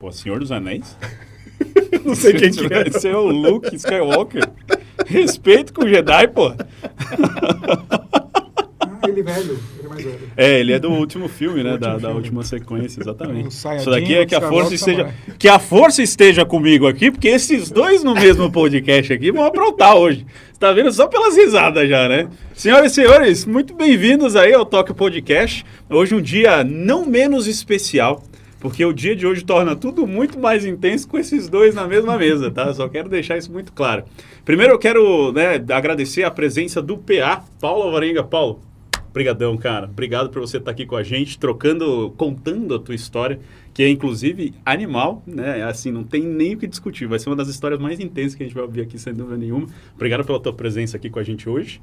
Pô, Senhor dos Anéis? Não sei quem que é. Esse é o Luke Skywalker. Respeito com o Jedi, pô. Ele velho, ele é mais velho. É, ele é do último filme, né? Último Da filme. última sequência, exatamente. Saiyajin, Isso daqui é que a força Skywalker, esteja... Que a força esteja comigo aqui, porque esses dois no mesmo podcast aqui vão aprontar hoje. Você tá vendo só pelas risadas já, né? Senhoras e senhores, muito bem-vindos aí ao Tóquio Podcast. Hoje um dia não menos especial, porque o dia de hoje torna tudo muito mais intenso com esses dois na mesma mesa, tá? Só quero deixar isso muito claro. Primeiro eu quero, agradecer a presença do PA, Paulo Alvarenga. Paulo, brigadão, cara. Obrigado por você estar aqui com a gente, contando a tua história, que é inclusive animal, né? Assim, não tem nem o que discutir. Vai ser uma das histórias mais intensas que a gente vai ouvir aqui, sem dúvida nenhuma. Obrigado pela tua presença aqui com a gente hoje.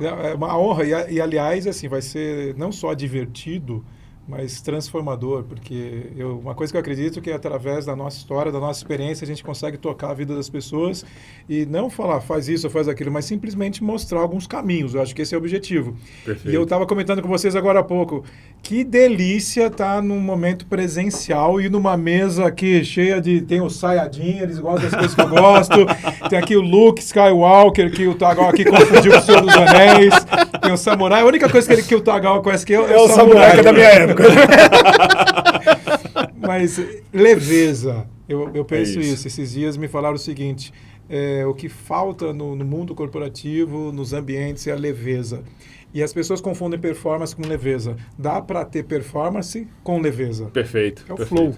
É uma honra e aliás, assim, vai ser não só divertido, mas transformador, porque uma coisa que eu acredito que através da nossa história, da nossa experiência, a gente consegue tocar a vida das pessoas e não falar faz isso ou faz aquilo, mas simplesmente mostrar alguns caminhos. Eu acho que esse é o objetivo. Perfeito. E eu estava comentando com vocês agora há pouco, que delícia estar num momento presencial e numa mesa aqui cheia de... Tem o Saiyajin, eles gostam das coisas que eu gosto, tem aqui o Luke Skywalker, que o Tagawa aqui confundiu com o Senhor dos Anéis, tem o Samurai, a única coisa que o Tagawa conhece aqui é o Samurai, que é da minha época. Mas leveza, eu penso isso. Esses dias me falaram o seguinte, o que falta no mundo corporativo, nos ambientes, é a leveza. E as pessoas confundem performance com leveza. Dá para ter performance com leveza. Perfeito. É o perfeito. flow.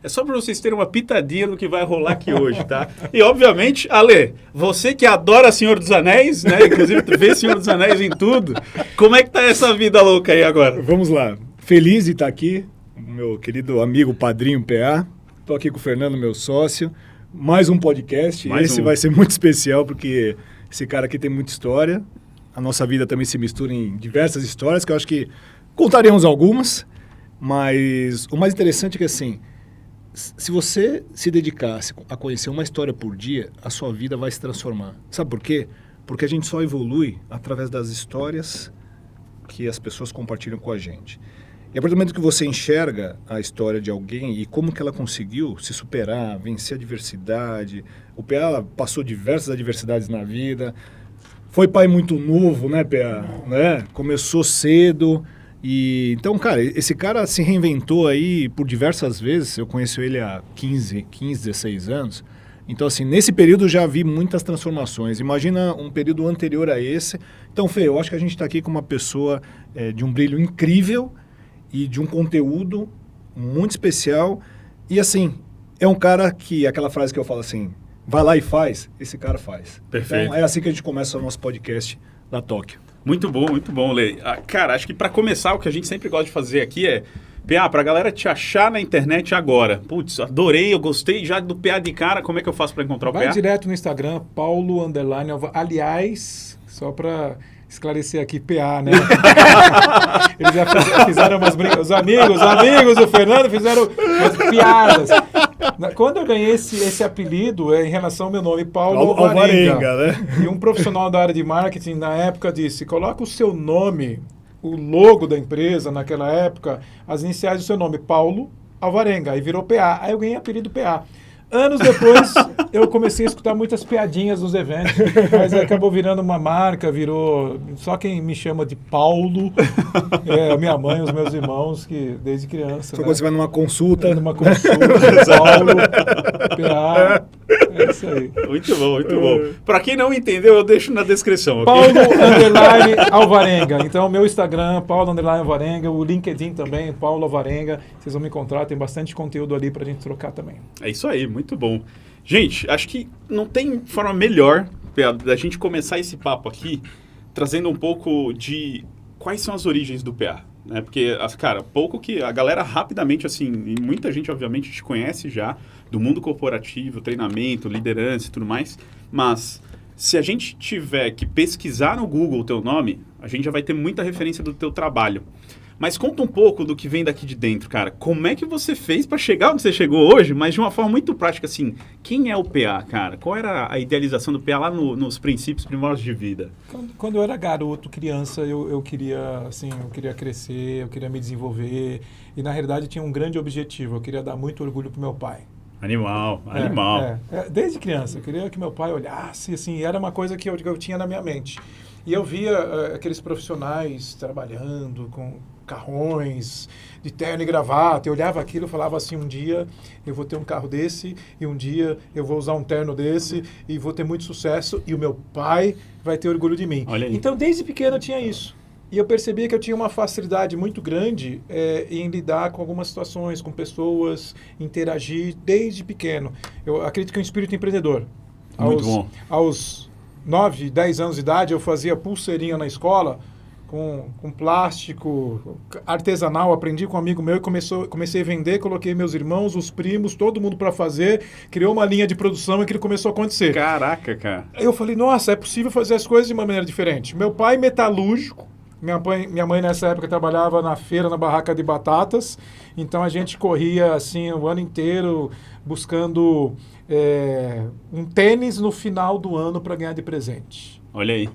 É só para vocês terem uma pitadinha do que vai rolar aqui hoje, tá? E, obviamente, Ale, você que adora Senhor dos Anéis, né? Inclusive, tu vê Senhor dos Anéis em tudo. Como é que tá essa vida louca aí agora? Vamos lá. Feliz de estar aqui, meu querido amigo padrinho PA. Estou aqui com o Fernando, meu sócio. Mais um podcast. Esse vai ser muito especial, porque esse cara aqui tem muita história. A nossa vida também se mistura em diversas histórias, que eu acho que contaremos algumas. Mas o mais interessante é que, assim, se você se dedicasse a conhecer uma história por dia, a sua vida vai se transformar. Sabe por quê? Porque a gente só evolui através das histórias que as pessoas compartilham com a gente. E a partir do momento que você enxerga a história de alguém e como que ela conseguiu se superar, vencer a adversidade, o PA passou diversas adversidades na vida, foi pai muito novo, né, PA? Né? Começou cedo. E então, cara, esse cara se reinventou aí por diversas vezes. Eu conheço ele há 15, 16 anos. Então, assim, nesse período eu já vi muitas transformações. Imagina um período anterior a esse. Então, Fê, eu acho que a gente está aqui com uma pessoa de um brilho incrível e de um conteúdo muito especial. E, assim, é um cara que, aquela frase que eu falo assim, vai lá e faz, esse cara faz. Perfeito. Então, é assim que a gente começa o nosso podcast da Tóquio. Muito bom, Lê. Cara, acho que para começar, o que a gente sempre gosta de fazer aqui é... PA, pra galera te achar na internet agora. Putz, adorei, eu gostei já do PA de cara. Como é que eu faço para encontrar o PA? Vai direto no Instagram, Paulo _. Aliás, só para esclarecer aqui, PA, né? Eles já fizeram umas brincadeiras. Os amigos do Fernando fizeram umas piadas. Quando eu ganhei esse apelido, em relação ao meu nome, Paulo Alvarenga, né? E um profissional da área de marketing, na época, disse, coloca o seu nome, o logo da empresa, naquela época, as iniciais do seu nome, Paulo Alvarenga, aí virou PA. Aí eu ganhei apelido PA. Anos depois, eu comecei a escutar muitas piadinhas nos eventos, mas acabou virando uma marca, virou... Só quem me chama de Paulo é a minha mãe, os meus irmãos, que desde criança... Só quando você vai numa consulta... Paulo, PA, é isso aí. Muito bom. Para quem não entendeu, eu deixo na descrição. Paulo _Alvarenga. Então, meu Instagram, Paulo _Alvarenga, o LinkedIn também, Paulo Alvarenga. Vocês vão me encontrar, tem bastante conteúdo ali pra gente trocar também. É isso aí, muito bom. Gente, acho que não tem forma melhor da gente começar esse papo aqui trazendo um pouco de quais são as origens do PA. Né? Porque, cara, pouco que a galera rapidamente, assim, e muita gente obviamente te conhece já do mundo corporativo, treinamento, liderança e tudo mais, mas se a gente tiver que pesquisar no Google o teu nome, a gente já vai ter muita referência do teu trabalho. Mas conta um pouco do que vem daqui de dentro, cara. Como é que você fez para chegar onde você chegou hoje, mas de uma forma muito prática, assim, quem é o PA, cara? Qual era a idealização do PA lá nos princípios primórdios de vida? Quando eu era garoto, criança, eu queria crescer, eu queria me desenvolver, e na realidade tinha um grande objetivo, eu queria dar muito orgulho pro meu pai. Animal. Desde criança, eu queria que meu pai olhasse, assim, era uma coisa que eu tinha na minha mente. E eu via aqueles profissionais trabalhando com carrões, de terno e gravata, eu olhava aquilo e falava assim, um dia eu vou ter um carro desse, e um dia eu vou usar um terno desse, e vou ter muito sucesso, e o meu pai vai ter orgulho de mim. Olha aí. Então, desde pequeno eu tinha isso. E eu percebia que eu tinha uma facilidade muito grande em lidar com algumas situações, com pessoas, interagir desde pequeno. Eu acredito que é um espírito empreendedor. Muito bom. Aos 9, 10 anos de idade, eu fazia pulseirinha na escola com plástico artesanal. Aprendi com um amigo meu e comecei a vender, coloquei meus irmãos, os primos, todo mundo para fazer, criou uma linha de produção e aquilo começou a acontecer. Caraca, cara. Eu falei, nossa, é possível fazer as coisas de uma maneira diferente. Meu pai, metalúrgico. Minha mãe, nessa época, trabalhava na feira, na barraca de batatas. Então, a gente corria, assim, o ano inteiro buscando um tênis no final do ano para ganhar de presente. Olha aí.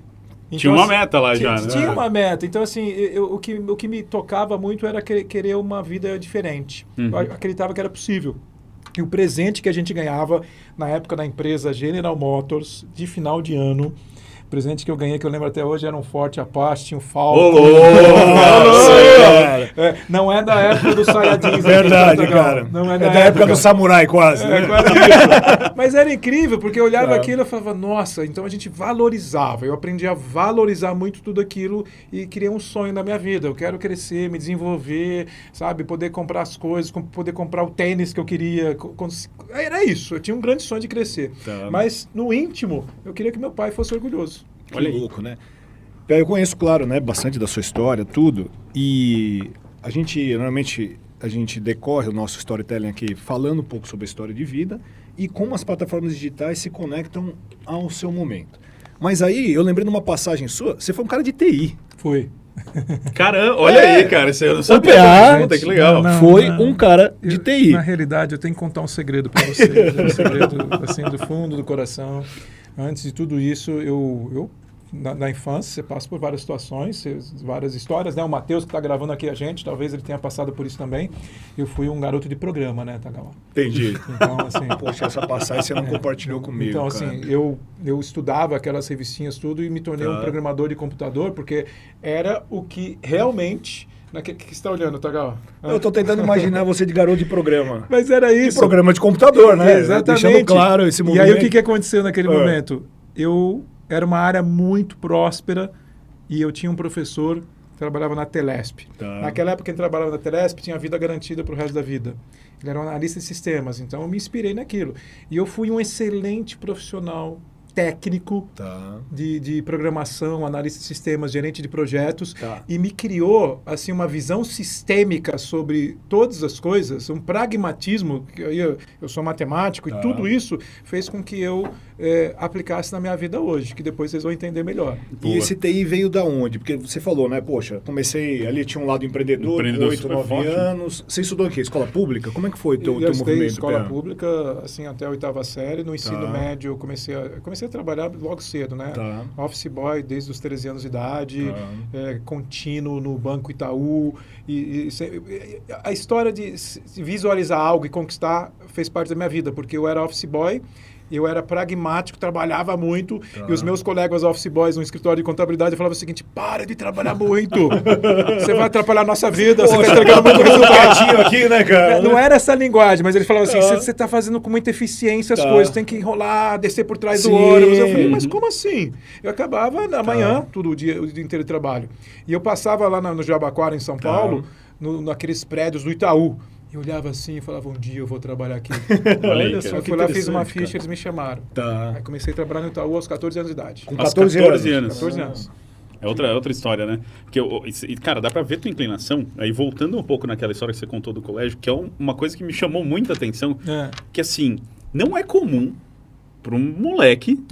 Então, tinha uma assim, meta lá já, né? Tinha uma meta. Então, assim, o que me tocava muito era querer uma vida diferente. Eu acreditava que era possível. E o presente que a gente ganhava na época da empresa General Motors, de final de ano, o presente que eu ganhei, que eu lembro até hoje, era um Forte Apache, tinha um Falcon. Não é da época do saia jeans. Verdade, cara. Não é da época do samurai, quase. Quase isso. Mas era incrível, porque eu olhava aquilo e falava, nossa, então a gente valorizava. Eu aprendi a valorizar muito tudo aquilo e criei um sonho na minha vida. Eu quero crescer, me desenvolver, sabe? Poder comprar as coisas, poder comprar o tênis que eu queria. Era isso. Eu tinha um grande sonho de crescer. Tá. Mas, no íntimo, eu queria que meu pai fosse orgulhoso. Que louco, né? Eu conheço, claro, né, bastante da sua história, tudo, e normalmente, a gente decorre o nosso storytelling aqui falando um pouco sobre a história de vida e como as plataformas digitais se conectam ao seu momento. Mas aí, eu lembrei de uma passagem sua, você foi um cara de TI. Foi. Caramba, olha aí, cara, você não sabia. Puta, que legal. Foi um cara de TI. Na realidade, eu tenho que contar um segredo para você. Um segredo, assim, do fundo do coração. Antes de tudo isso, eu na infância, você passa por várias situações, várias histórias, né? O Matheus, que está gravando aqui a gente, talvez ele tenha passado por isso também. Eu fui um garoto de programa, né, Tagawa? Entendi. Então, assim... Poxa, essa passagem você não compartilhou comigo, então, cara. assim, eu estudava aquelas revistinhas tudo e me tornei um programador de computador, porque era o que realmente... O que você está olhando, Tagawa? Eu estou tentando imaginar você de garoto de programa. Mas era isso. De programa de computador, né? Exatamente. Deixando claro esse movimento. E aí, o que aconteceu naquele momento? Era uma área muito próspera e eu tinha um professor que trabalhava na Telesp. Tá. Naquela época, quem trabalhava na Telesp tinha vida garantida para o resto da vida. Ele era um analista de sistemas, então eu me inspirei naquilo. E eu fui um excelente profissional técnico de programação, analista de sistemas, gerente de projetos, e me criou assim uma visão sistêmica sobre todas as coisas, um pragmatismo, que eu sou matemático, e tudo isso fez com que eu aplicasse na minha vida hoje, que depois vocês vão entender melhor. E esse TI veio da onde? Porque você falou, né? Poxa, comecei, ali tinha um lado empreendedor, 8, 9 anos. Você estudou aqui, escola pública? Como é que foi o teu movimento? Escola pública, assim, até a 8ª série. No ensino médio, eu comecei a trabalhar logo cedo, né? Office boy desde os 13 anos de idade, contínuo no Banco Itaú. A história de visualizar algo e conquistar fez parte da minha vida, porque eu era office boy, eu era pragmático, trabalhava muito, e os meus colegas office boys no escritório de contabilidade falavam o seguinte: para de trabalhar muito, você vai atrapalhar a nossa vida, você está entregando muito resultado aqui, né, cara? Não era essa linguagem, mas ele falava assim: você está fazendo com muita eficiência as coisas, tem que enrolar, descer por trás do ônibus. Eu falei, mas como assim? Eu acabava na manhã, o dia inteiro de trabalho. E eu passava lá no Jabaquara, em São Paulo, naqueles prédios do Itaú. Eu olhava assim e falava, um dia eu vou trabalhar aqui. Olha só, eu fui lá, fiz uma ficha, eles me chamaram. Aí comecei a trabalhar no Itaú aos 14 anos de idade. Com 14 anos. 14 anos. É outra história, né? Porque, cara, dá pra ver tua inclinação, aí voltando um pouco naquela história que você contou do colégio, que é uma coisa que me chamou muita atenção, que assim, não é comum para um moleque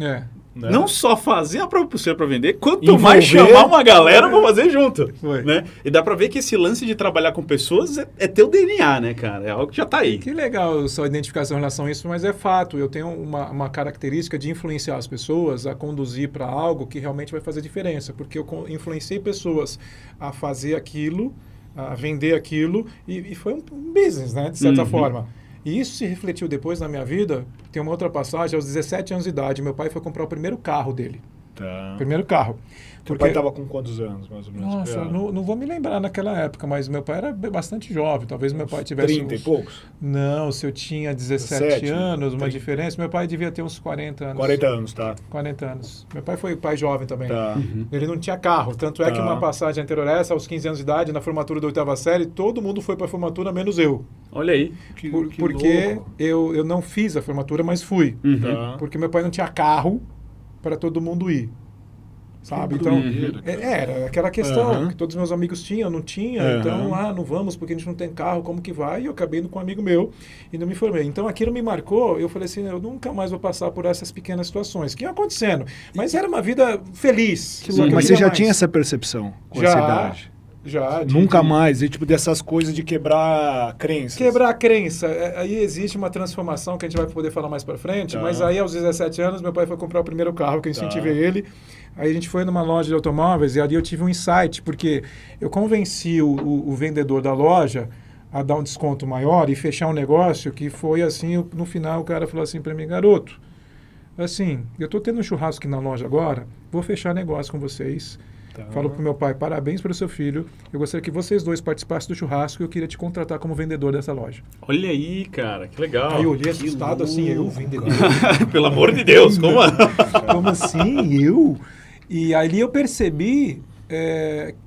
Né? Não só fazer a própria pulseira para vender, quanto Envolver, mais chamar uma galera para fazer junto. Foi. Né? E dá para ver que esse lance de trabalhar com pessoas é teu DNA, né, cara? É algo que já tá aí. Que legal sua identificação em relação a isso, mas é fato. Eu tenho uma característica de influenciar as pessoas a conduzir para algo que realmente vai fazer diferença, porque eu influenciei pessoas a fazer aquilo, a vender aquilo, e foi um business, né, de certa forma. E isso se refletiu depois na minha vida. Tem uma outra passagem, aos 17 anos de idade, meu pai foi comprar o primeiro carro dele. Tá. Primeiro carro. Teu pai estava com quantos anos, mais ou menos? Nossa, não vou me lembrar naquela época, mas meu pai era bastante jovem. Talvez meu pai tivesse 30 e poucos? Não, se eu tinha 17 anos, uma diferença, meu pai devia ter uns 40 anos. 40 anos, tá. 40 anos. Meu pai foi pai jovem também. Tá. Ele não tinha carro. Tanto é que uma passagem anterior a essa, aos 15 anos de idade, na formatura da 8ª série, todo mundo foi para a formatura, menos eu. Olha aí. Porque louco. eu não fiz a formatura, mas fui. Tá. Porque meu pai não tinha carro para todo mundo ir. Sabe? Então, era aquela questão que todos os meus amigos tinham, eu não tinha. Então, não vamos porque a gente não tem carro, como que vai? E eu acabei indo com um amigo meu e não me formei. Então, aquilo me marcou. Eu falei assim, eu nunca mais vou passar por essas pequenas situações que iam acontecendo. Mas era uma vida feliz. Mas você já tinha essa percepção com essa idade? Já. Nunca mais. E, tipo, dessas coisas de quebrar crenças. Quebrar a crença. Aí existe uma transformação que a gente vai poder falar mais pra frente. Mas aí, aos 17 anos, meu pai foi comprar o primeiro carro, que eu incentivei ele. Aí a gente foi numa loja de automóveis e ali eu tive um insight, porque eu convenci o vendedor da loja a dar um desconto maior e fechar um negócio que foi assim, no final o cara falou assim para mim, garoto, assim, eu tô tendo um churrasco aqui na loja agora, vou fechar negócio com vocês. Falo pro meu pai, parabéns pelo seu filho, eu gostaria que vocês dois participassem do churrasco e eu queria te contratar como vendedor dessa loja. Olha aí, cara, que legal. Aí eu olhei assustado assim, eu vendedor. Pelo amor de Deus, como? Como assim, eu? E ali eu percebi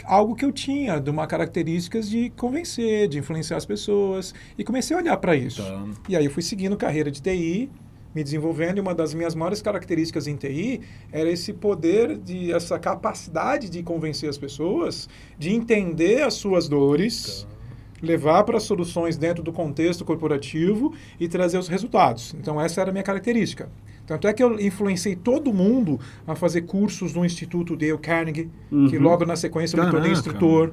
algo que eu tinha, de uma características de convencer, de influenciar as pessoas, e comecei a olhar para isso. E aí eu fui seguindo carreira de TI, me desenvolvendo, e uma das minhas maiores características em TI era esse poder, essa capacidade de convencer as pessoas, de entender as suas dores, levar para soluções dentro do contexto corporativo e trazer os resultados. Então essa era a minha característica. Tanto é que eu influenciei todo mundo a fazer cursos no Instituto Dale Carnegie, que logo na sequência eu me tornei instrutor.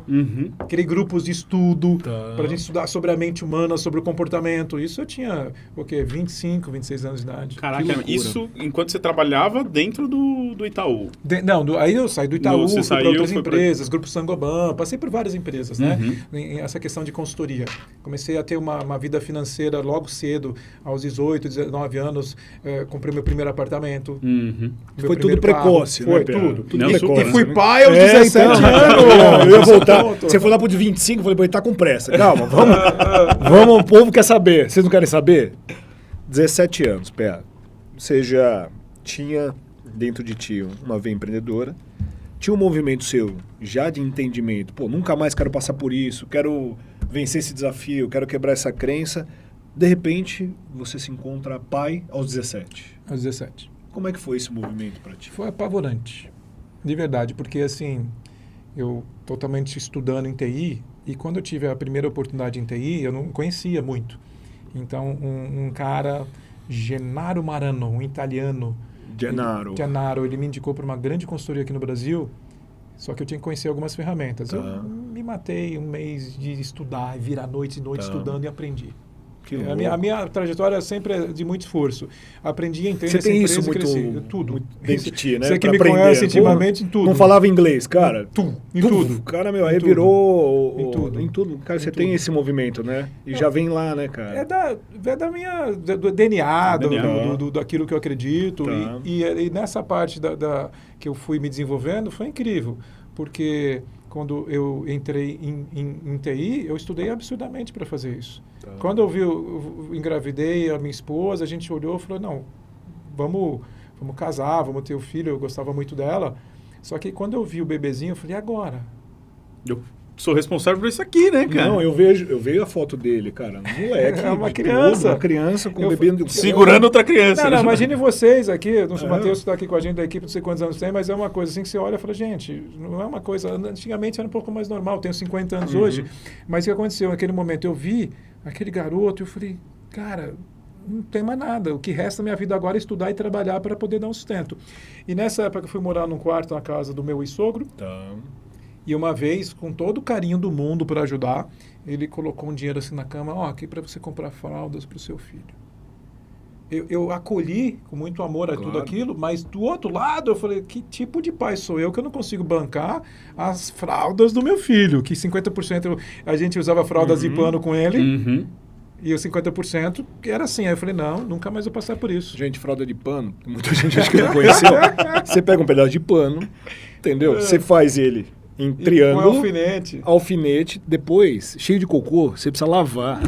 Criei grupos de estudo para a gente estudar sobre a mente humana, sobre o comportamento. Isso eu tinha, 25, 26 anos de idade. Caraca, isso enquanto você trabalhava dentro do Itaú? Aí eu saí do Itaú, fui para outras empresas, pra... Grupo Sangoban, passei por várias empresas, né? Essa questão de consultoria. Comecei a ter uma vida financeira logo cedo, aos 18, 19 anos, comprei meu primeiro apartamento. Foi tudo precoce, carro, né? Foi tudo. Não, E fui pai aos 17 anos. Eu ia voltar. Você foi lá pro de 25, eu falei, ele tá com pressa. Calma, vamos, o povo quer saber. Vocês não querem saber? 17 anos, Pé. Você já tinha dentro de ti uma veia empreendedora, tinha um movimento seu já de entendimento, nunca mais quero passar por isso, quero vencer esse desafio, quero quebrar essa crença. De repente, você se encontra pai aos 17. Aos 17. Como é que foi esse movimento para ti? Foi apavorante, de verdade, porque assim, eu totalmente estudando em TI, e quando eu tive a primeira oportunidade em TI, eu não conhecia muito. Então, um cara, Gennaro Marano, um italiano, Gennaro, ele me indicou para uma grande consultoria aqui no Brasil, só que eu tinha que conhecer algumas ferramentas. Eu me matei um mês de estudar, virar noite e noite estudando e aprendi. A minha trajetória sempre é de muito esforço. Aprendi a entender essa empresa e cresci. Tudo. Dentro de ti, né? Você que me conhece intimamente em tudo. Não falava inglês, cara? Tudo. Cara, aí virou... Em tudo. Cara, você tem esse movimento, né? E já vem lá, né, cara? É do DNA, daquilo que eu acredito. E nessa parte que eu fui me desenvolvendo, foi incrível. Porque quando eu entrei em TI, eu estudei absurdamente para fazer isso. Quando eu engravidei a minha esposa, a gente olhou e falou, não, vamos casar, vamos ter o filho, eu gostava muito dela. Só que quando eu vi o bebezinho, eu falei, agora? Eu sou responsável por isso aqui, né, cara? Não, eu vejo a foto dele, cara, moleque. É uma criança. Uma criança com um bebê... Segurando outra criança. Não, imagine vocês aqui, o Matheus está aqui com a gente da equipe, não sei quantos anos tem, mas é uma coisa assim que você olha e fala, gente, não é uma coisa... Antigamente era um pouco mais normal, tenho 50 anos hoje, mas o que aconteceu naquele momento? Eu vi aquele garoto e eu falei, cara, não tem mais nada. O que resta na minha vida agora é estudar e trabalhar para poder dar um sustento. E nessa época eu fui morar num quarto na casa do meu ex-sogro. Tá. E uma vez, com todo o carinho do mundo para ajudar, ele colocou um dinheiro assim na cama, aqui para você comprar fraldas para o seu filho. Eu acolhi com muito amor a tudo aquilo, mas do outro lado eu falei, que tipo de pai sou eu que eu não consigo bancar as fraldas do meu filho? Que 50% a gente usava fraldas de pano com ele, e os 50% era assim. Aí eu falei, não, nunca mais vou passar por isso. Gente, fralda de pano, muita gente acho que não conheceu. Você pega um pedaço de pano, entendeu? Você faz ele em triângulo, alfinete, depois, cheio de cocô, você precisa lavar.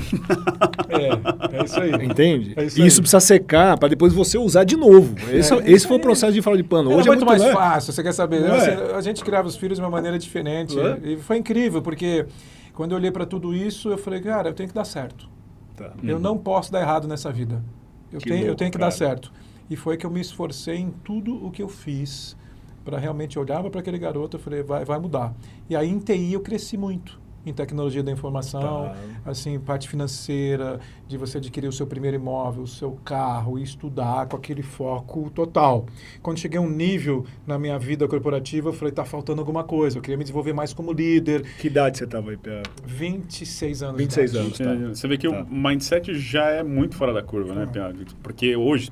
É isso aí. Entende? É isso aí. Precisa secar para depois você usar de novo. Esse foi o processo de fralda de pano. Hoje é muito mais fácil, você quer saber? A gente criava os filhos de uma maneira diferente. E foi incrível, porque quando eu olhei para tudo isso, eu falei, cara, eu tenho que dar certo. Tá. Eu não posso dar errado nessa vida. Eu tenho que dar certo. E foi que eu me esforcei em tudo o que eu fiz para realmente olhar para aquele garoto. Eu falei, vai mudar. E aí em TI eu cresci muito. Em tecnologia da informação, assim, parte financeira, de você adquirir o seu primeiro imóvel, o seu carro, e estudar com aquele foco total. Quando cheguei a um nível na minha vida corporativa, eu falei, tá faltando alguma coisa, eu queria me desenvolver mais como líder. Que idade você estava aí, Pia? 26 anos. 26 anos, tá. Você vê que o mindset já é muito fora da curva, né, Pia? Porque hoje,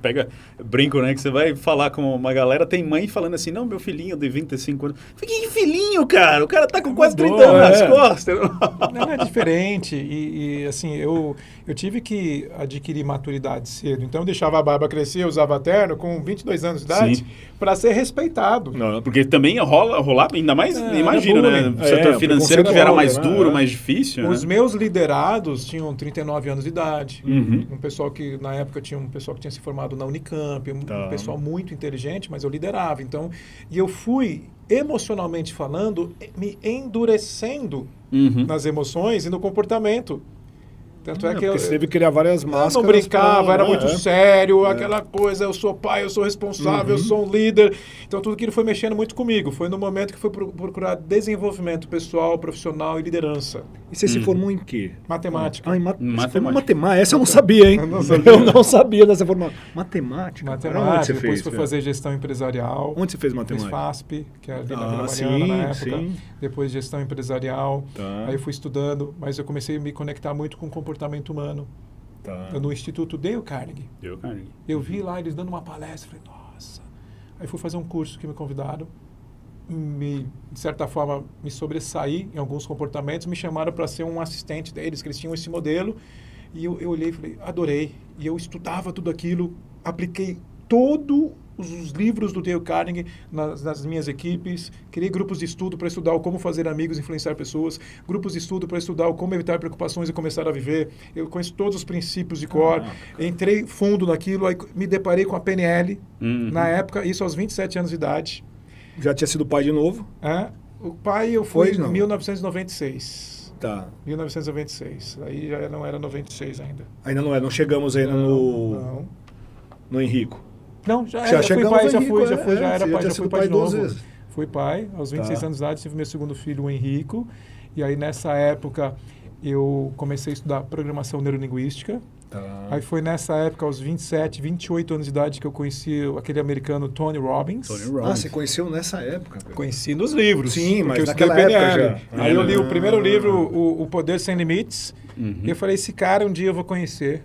brinco, né, que você vai falar com uma galera, tem mãe falando assim, não, meu filhinho de 25 anos. Que filhinho, cara? O cara tá com quase 30 anos nas costas. Não, é diferente e assim, eu tive que adquirir maturidade cedo. Então eu deixava a barba crescer, eu usava terno com 22 anos de idade para ser respeitado. Não, porque também rolar ainda mais, imagina, né? O setor financeiro que já era mais duro, mais difícil. Os meus liderados tinham 39 anos de idade. Uhum. Um pessoal que, na época, tinha se formado na Unicamp, um pessoal muito inteligente, mas eu liderava. Então, e eu fui, emocionalmente falando, me endurecendo nas emoções e no comportamento. Tanto é que você teve que criar várias máscaras. Eu não brincava, era muito sério, aquela coisa, eu sou pai, eu sou responsável, eu sou um líder. Então tudo aquilo foi mexendo muito comigo. Foi no momento que fui procurar desenvolvimento pessoal, profissional e liderança. E você se formou em quê? Matemática. Matemática. Essa eu não sabia, hein? Eu não sabia dessa formação. Matemática. Matemática. Depois fui fazer gestão empresarial. Onde você fez matemática? Fiz FASP, que era ali na Vila Mariana na época. Depois gestão empresarial. Aí eu fui estudando, mas eu comecei a me conectar muito com comportamento humano. No Instituto Dale Carnegie. Eu vi lá eles dando uma palestra, falei, nossa. Aí fui fazer um curso que me convidaram, de certa forma me sobressaí em alguns comportamentos, me chamaram para ser um assistente deles, que eles tinham esse modelo, e eu olhei e falei, adorei. E eu estudava tudo aquilo, apliquei todos os livros do Dale Carnegie nas minhas equipes, criei grupos de estudo para estudar como fazer amigos, influenciar pessoas, grupos de estudo para estudar como evitar preocupações e começar a viver. Eu conheço todos os princípios de cor, entrei fundo naquilo, aí me deparei com a PNL, na época, isso aos 27 anos de idade. Já tinha sido pai de novo? O pai eu fui em 1996. 1996. Aí já não era 96 ainda. Ainda não é, não chegamos ainda no Henrico. Não, já fui pai, já fui pai de novo. Fui pai, aos 26 anos de idade, tive meu segundo filho, o Henrico. E aí, nessa época, eu comecei a estudar programação neurolinguística. Aí foi nessa época, aos 27, 28 anos de idade, que eu conheci aquele americano Tony Robbins. Você conheceu nessa época? Conheci nos livros. Sim, mas naquela época já. Aí eu li o primeiro livro, O Poder Sem Limites. E eu falei, esse cara um dia eu vou conhecer.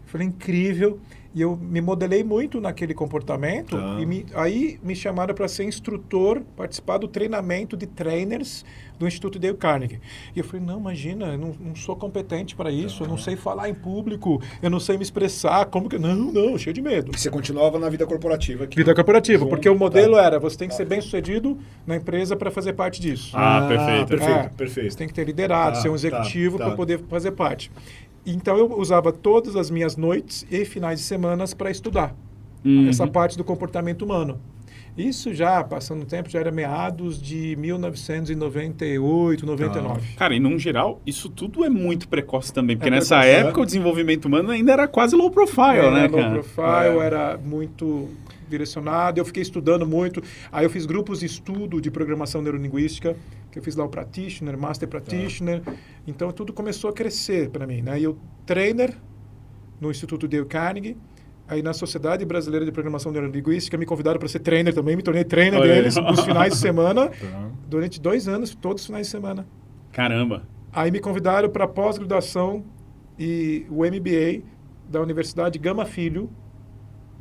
Eu falei, incrível. E eu me modelei muito naquele comportamento. E aí me chamaram para ser instrutor, participar do treinamento de trainers do Instituto Dale Carnegie. E eu falei, não, imagina, eu não sou competente para isso, eu não sei falar em público, eu não sei me expressar, como que... Não, cheio de medo. E você continuava na vida corporativa aqui? Vida corporativa, porque o modelo era, você tem que ser bem-sucedido na empresa para fazer parte disso. Perfeito. Você tem que ter liderado, ser um executivo para poder fazer parte. Então, eu usava todas as minhas noites e finais de semana para estudar essa parte do comportamento humano. Isso já, passando o tempo, já era meados de 1998, 99. Cara, e num geral, isso tudo é muito precoce também, porque nessa época o desenvolvimento humano ainda era quase low profile, né, cara? Low profile, era muito direcionado, eu fiquei estudando muito. Aí eu fiz grupos de estudo de programação neurolinguística, que eu fiz lá o Practitioner, Master Practitioner. Então tudo começou a crescer para mim, né? E eu, trainer no Instituto Dale Carnegie. Aí na Sociedade Brasileira de Programação Neurolinguística me convidaram para ser trainer também, me tornei trainer deles nos finais de semana, durante 2 anos, todos os finais de semana. Caramba! Aí me convidaram para pós-graduação e o MBA da Universidade Gama Filho,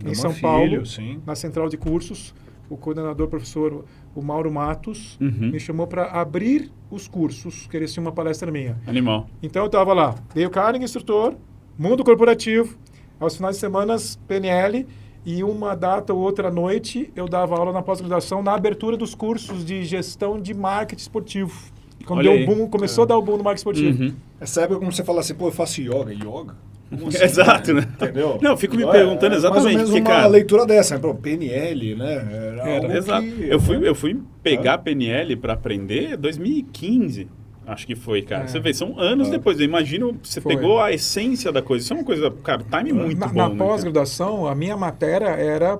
em São Paulo, sim. na central de cursos. O coordenador, professor o Mauro Matos, me chamou para abrir os cursos, que eles tinham uma palestra minha. Animal. Então eu estava lá, Dale Carnegie, instrutor, mundo corporativo, aos finais de semana, PNL, e uma data ou outra noite eu dava aula na pós-graduação na abertura dos cursos de gestão de marketing esportivo. Quando deu o boom, começou a dar o boom no marketing esportivo. Essa época, como você fala assim, pô, eu faço yoga. Yoga? Assim, exato, né? Entendeu? Não, eu fico me perguntando exatamente. Mais ou menos uma leitura dessa, pô, PNL, né? Era exato. Eu fui pegar PNL para aprender em 2015. Acho que foi, cara. Você vê, são anos depois. Eu imagino, você pegou a essência da coisa. Isso é uma coisa, cara, time muito bom. Na pós-graduação, a minha matéria era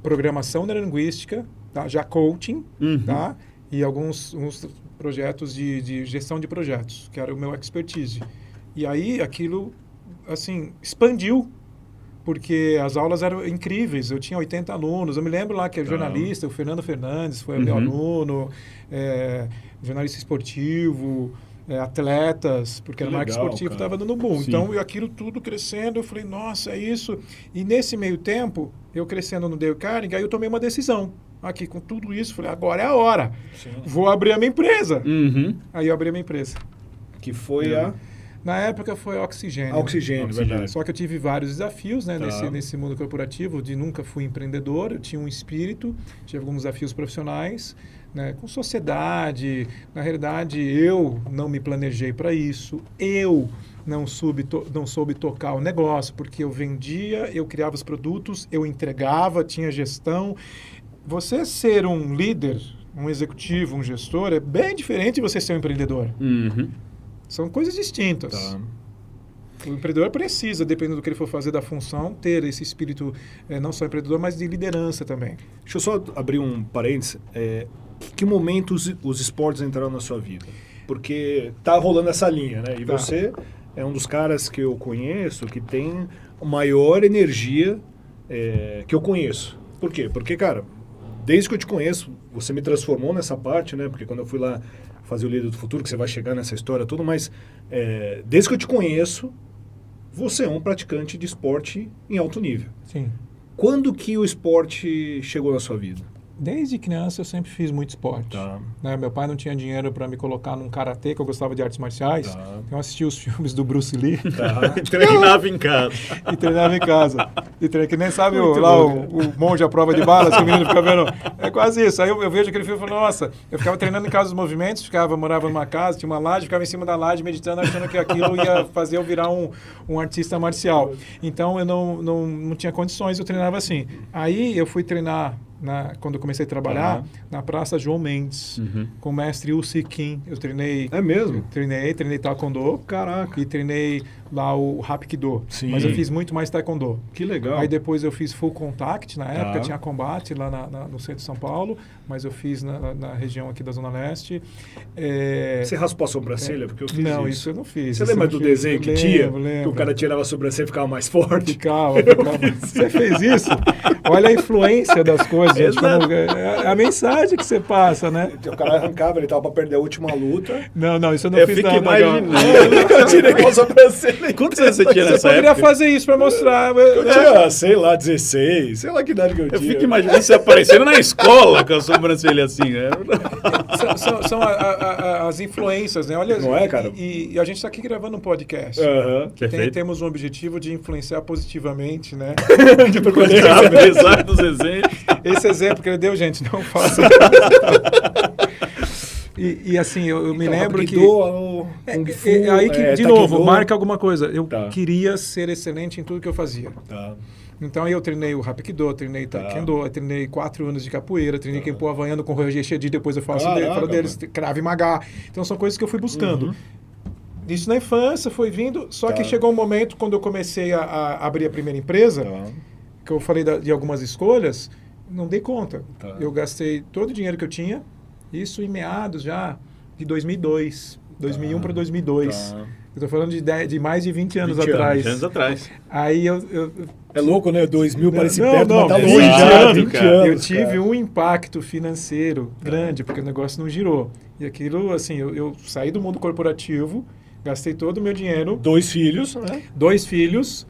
programação neurolinguística, tá? Já coaching, tá? E alguns projetos de gestão de projetos, que era o meu expertise. E aí, aquilo, assim, expandiu, porque as aulas eram incríveis. Eu tinha 80 alunos. Eu me lembro lá que o jornalista, o Fernando Fernandes, foi meu aluno, jornalista esportivo, atletas, porque era marketing esportivo, estava dando boom. Sim. Então, aquilo tudo crescendo, eu falei, nossa, é isso. E nesse meio tempo, eu crescendo no Dale Carnegie, aí eu tomei uma decisão. Aqui, com tudo isso, falei, agora é a hora. Sim. Vou abrir a minha empresa. Aí eu abri a minha empresa. Que foi a... Na época foi Oxigênio. Oxigênio, verdade. Só que eu tive vários desafios, né, nesse mundo corporativo, de nunca fui empreendedor, eu tinha um espírito, tive alguns desafios profissionais, né, com sociedade. Na realidade, eu não me planejei para isso, eu não soube tocar o negócio, porque eu vendia, eu criava os produtos, eu entregava, tinha gestão. Você ser um líder, um executivo, um gestor, é bem diferente de você ser um empreendedor. São coisas distintas. O empreendedor precisa, dependendo do que ele for fazer da função, ter esse espírito não só empreendedor, mas de liderança também. Deixa eu só abrir um parênteses. Que momento os esportes entraram na sua vida? Porque tá rolando essa linha, né? E você é um dos caras que eu conheço que tem a maior energia que eu conheço. Por quê? Porque, cara, desde que eu te conheço, você me transformou nessa parte, né? Porque quando eu fui lá fazer o Líder do Futuro, que você vai chegar nessa história toda, mas desde que eu te conheço, você é um praticante de esporte em alto nível. Sim. Quando que o esporte chegou na sua vida? Desde criança eu sempre fiz muito esporte. Né? Meu pai não tinha dinheiro para me colocar num karatê, que eu gostava de artes marciais. Então eu assistia os filmes do Bruce Lee. E treinava em casa. Que nem sabe o monge à prova de balas, que o menino fica vendo. É quase isso. Aí eu vejo aquele filme e falo, nossa, eu ficava treinando em casa dos movimentos, morava numa casa, tinha uma laje, ficava em cima da laje meditando, achando que aquilo ia fazer eu virar um artista marcial. Então eu não tinha condições, eu treinava assim. Aí eu fui treinar quando eu comecei a trabalhar, na Praça João Mendes, com o mestre Uzi Kim. Eu treinei... É mesmo? Treinei Taekwondo. Caraca. E treinei lá o Hapkido. Sim. Mas eu fiz muito mais Taekwondo. Que legal. Aí depois eu fiz Full Contact, na época tinha combate lá no centro de São Paulo, mas eu fiz na região aqui da Zona Leste. Você raspou a sobrancelha? Porque eu fiz não, isso eu não fiz. Você lembra do desenho que tinha? Lembro. Que o cara tirava a sobrancelha e ficava mais forte? Ficava. Você fez isso? Olha a influência das coisas. Gente, é a mensagem que você passa, né? O cara arrancava, ele tava pra perder a última luta. Não, isso eu não fiz nada. Eu tirei com a sobrancelha. Quantos anos você tinha nessa época? Eu poderia fazer isso pra mostrar. Eu tinha, sei lá, 16. Sei lá que idade que eu tinha. Eu fico imaginando você aparecendo na escola com a sobrancelha assim, né? São as influências, né? Olha, não é, cara? E a gente tá aqui gravando um podcast. Temos um objetivo de influenciar positivamente, né? De procurar, apesar dos exemplos. Esse exemplo que ele deu, gente, não faça. E assim, eu me lembro que... aí que, de novo, marca alguma coisa. Eu queria ser excelente em tudo que eu fazia. Então, eu treinei o Hapkido, treinei Taekwondo, treinei 4 anos de capoeira, treinei Kempo Havaiano com Roger Chedi, depois eu falo deles, Krav Maga. Então, são coisas que eu fui buscando. Isso na infância foi vindo, só que chegou um momento, quando eu comecei a abrir a primeira empresa, que eu falei de algumas escolhas, não dei conta. Eu gastei todo o dinheiro que eu tinha, isso em meados já de 2002, 2001 para 2002. Eu tô falando de mais de 20 anos atrás. 20 anos atrás. Aí É louco, né? 2000 parece não, perto, mas tá não, longe. 20 já, anos, 20 cara. anos, eu tive cara. um impacto financeiro grande, porque o negócio não girou. E aquilo, assim, eu saí do mundo corporativo, gastei todo o meu dinheiro, 2 filhos, né? 2 filhos,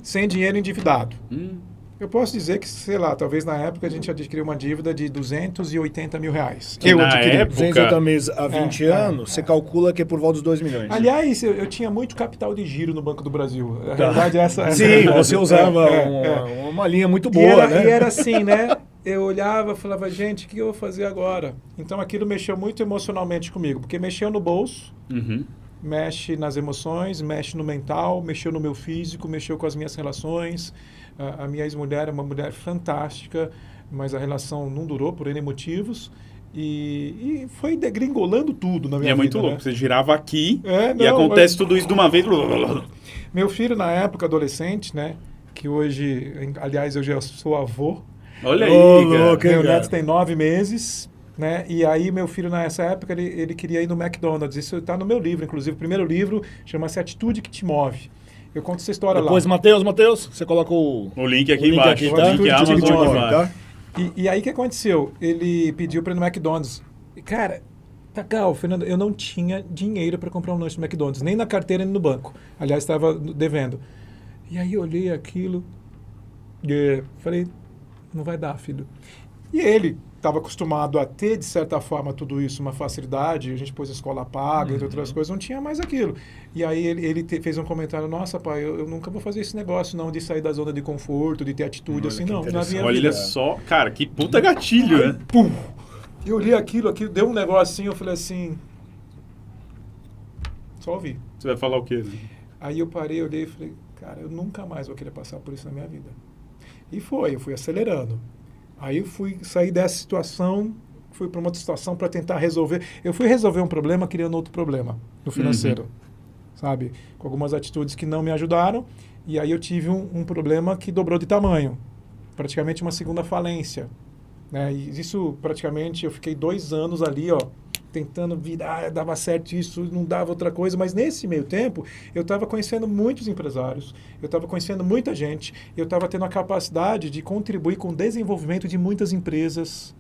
sem dinheiro endividado. Hum. Eu posso dizer que, sei lá, talvez na época a gente adquiriu uma dívida de R$280 mil. Que Eu na adquiri. época- 280 meses há 20 É, anos, você calcula que é por volta dos 2 milhões. Aliás, eu tinha muito capital de giro no Banco do Brasil. A realidade é essa. Sim, você usava É. uma linha muito E boa, era, né? e era assim, né? Eu olhava e falava, gente, o que eu vou fazer agora? Então aquilo mexeu muito emocionalmente comigo, porque mexeu no bolso, Uhum. mexe nas emoções, mexe no mental, mexeu no meu físico, mexeu com as minhas relações. A minha ex-mulher é uma mulher fantástica, mas a relação não durou por N motivos. E foi degringolando tudo na E minha é muito vida, louco. né? Você girava aqui É, e não, acontece tudo isso de uma vez. Meu filho, na época, adolescente, né? Que hoje, aliás, eu já sou avô. Olha aí, Ô, cara. louco, hein? Meu cara? neto tem 9 meses, né? E aí, meu filho, nessa época, ele queria ir no McDonald's. Isso está no meu livro, inclusive. O primeiro livro chama-se Atitude que Te Move. Eu conto essa história Depois, lá. Matheus, você coloca o O link aqui link embaixo. aqui, O tá? link Tudo Amazon que te aqui move, embaixo. tá? E aí, o que aconteceu? Ele pediu para ir no McDonald's. E, cara, Cacau, Fernando, eu não tinha dinheiro para comprar um lanche no McDonald's. Nem na carteira, nem no banco. Aliás, estava devendo. E aí, eu olhei aquilo e falei, não vai dar, filho. E ele estava acostumado a ter, de certa forma, tudo isso, uma facilidade. A gente pôs a escola paga, entre outras coisas, não tinha mais aquilo. E aí ele fez um comentário, nossa, pai, eu nunca vou fazer esse negócio, não, de sair da zona de conforto, de ter atitude assim, que não. Na interessante. minha Olha vida. só, cara, que puta gatilho, né? Pum! Eu olhei aquilo deu um negocinho, eu falei assim... Só ouvi. Você vai falar o quê? Né? Aí eu parei, olhei e falei, cara, eu nunca mais vou querer passar por isso na minha vida. E eu fui acelerando. Aí eu sair dessa situação, fui para uma outra situação para tentar resolver. Eu fui resolver um problema criando outro problema no financeiro, sabe? Com algumas atitudes que não me ajudaram. E aí eu tive um problema que dobrou de tamanho. Praticamente uma segunda falência. Né? E isso, praticamente, eu fiquei 2 anos ali, ó, tentando virar, dava certo isso, não dava outra coisa, mas nesse meio tempo, eu estava conhecendo muitos empresários, eu estava conhecendo muita gente, eu estava tendo a capacidade de contribuir com o desenvolvimento de muitas empresas,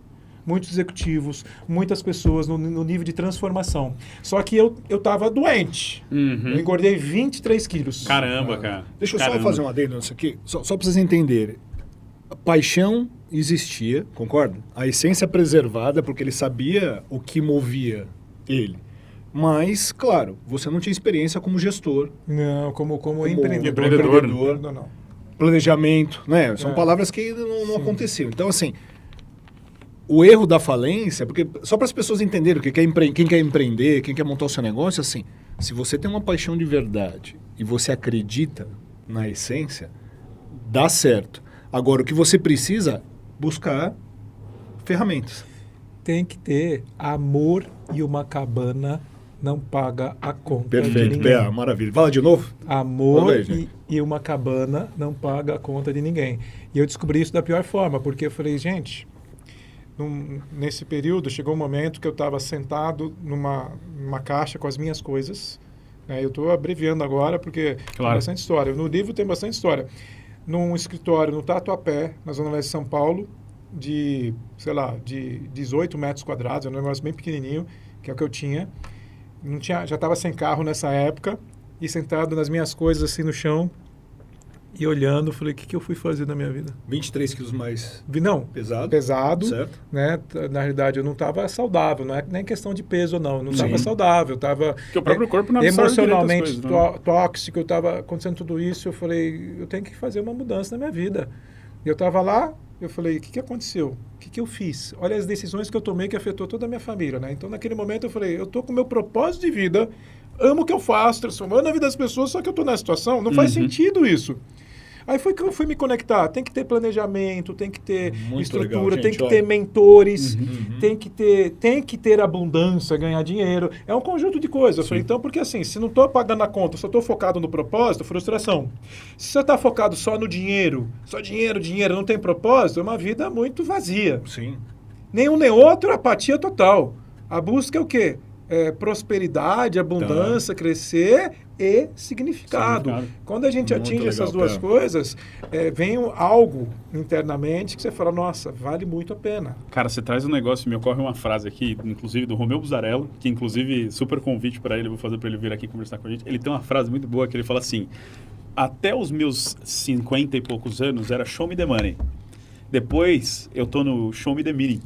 muitos executivos, muitas pessoas no nível de transformação. Só que eu estava doente, eu engordei 23 quilos. Caramba, cara. Deixa eu Caramba. só fazer um adendo nisso aqui, só para vocês entenderem. A paixão existia, concorda? A essência preservada, porque ele sabia o que movia ele. Mas, claro, você não tinha experiência como gestor, Não, como empreendedor. empreendedor. Não. planejamento, né? São palavras que não aconteciam. Então, assim, o erro da falência, porque só para as pessoas entenderem quem quer empreender, quem quer montar o seu negócio, assim, se você tem uma paixão de verdade e você acredita na essência, dá certo. Agora, o que você precisa buscar ferramentas. Tem que ter amor e uma cabana não paga a conta de Perfeito, ninguém. Bea, maravilha. Fala de novo. Amor Fala aí, gente. e uma cabana não paga a conta de ninguém. E eu descobri isso da pior forma, porque eu falei, gente, nesse período chegou um momento que eu estava sentado numa caixa com as minhas coisas. Né? Eu estou abreviando agora porque tem bastante história. No livro tem bastante história. Num escritório no Tatuapé, na Zona Leste de São Paulo, de 18 metros quadrados, é um negócio bem pequenininho, que é o que eu tinha. Já estava sem carro nessa época, e sentado nas minhas coisas assim no chão, e olhando, falei, o que eu fui fazer na minha vida? 23 quilos mais Não, pesado. pesado, né? Na realidade, eu não estava saudável, não é nem questão de peso ou não, eu não estava Sim. saudável, eu estava Porque o próprio corpo não absorve emocionalmente direito as coisas, né? tóxico, eu estava acontecendo tudo isso, eu falei, eu tenho que fazer uma mudança na minha vida. E eu estava lá, eu falei, o que aconteceu? O que eu fiz? Olha as decisões que eu tomei que afetou toda a minha família, né? Então, naquele momento, eu falei, eu estou com o meu propósito de vida, amo o que eu faço, transformando a vida das pessoas, só que eu estou nessa situação, não faz sentido isso. Aí foi que eu fui me conectar. Tem que ter planejamento, tem que ter Muito estrutura, legal, tem gente, que ó. ter mentores, tem que ter abundância, ganhar dinheiro. É um conjunto de coisas. Eu falei, então, porque assim, se não estou pagando a conta, só estou focado no propósito, frustração. Se você está focado só no dinheiro, só dinheiro, não tem propósito, é uma vida muito vazia. Sim. Nenhum nem outro, apatia total. A busca é o quê? prosperidade, abundância, crescer e significado. Quando a gente atinge essas duas coisas, vem algo internamente que você fala, nossa, vale muito a pena. Cara, você traz um negócio, me ocorre uma frase aqui, inclusive do Romeu Buzarello, que inclusive, super convite para ele, vou fazer para ele vir aqui conversar com a gente. Ele tem uma frase muito boa que ele fala assim, até os meus 50 e poucos anos era show me the money. Depois, eu tô no show me the meaning.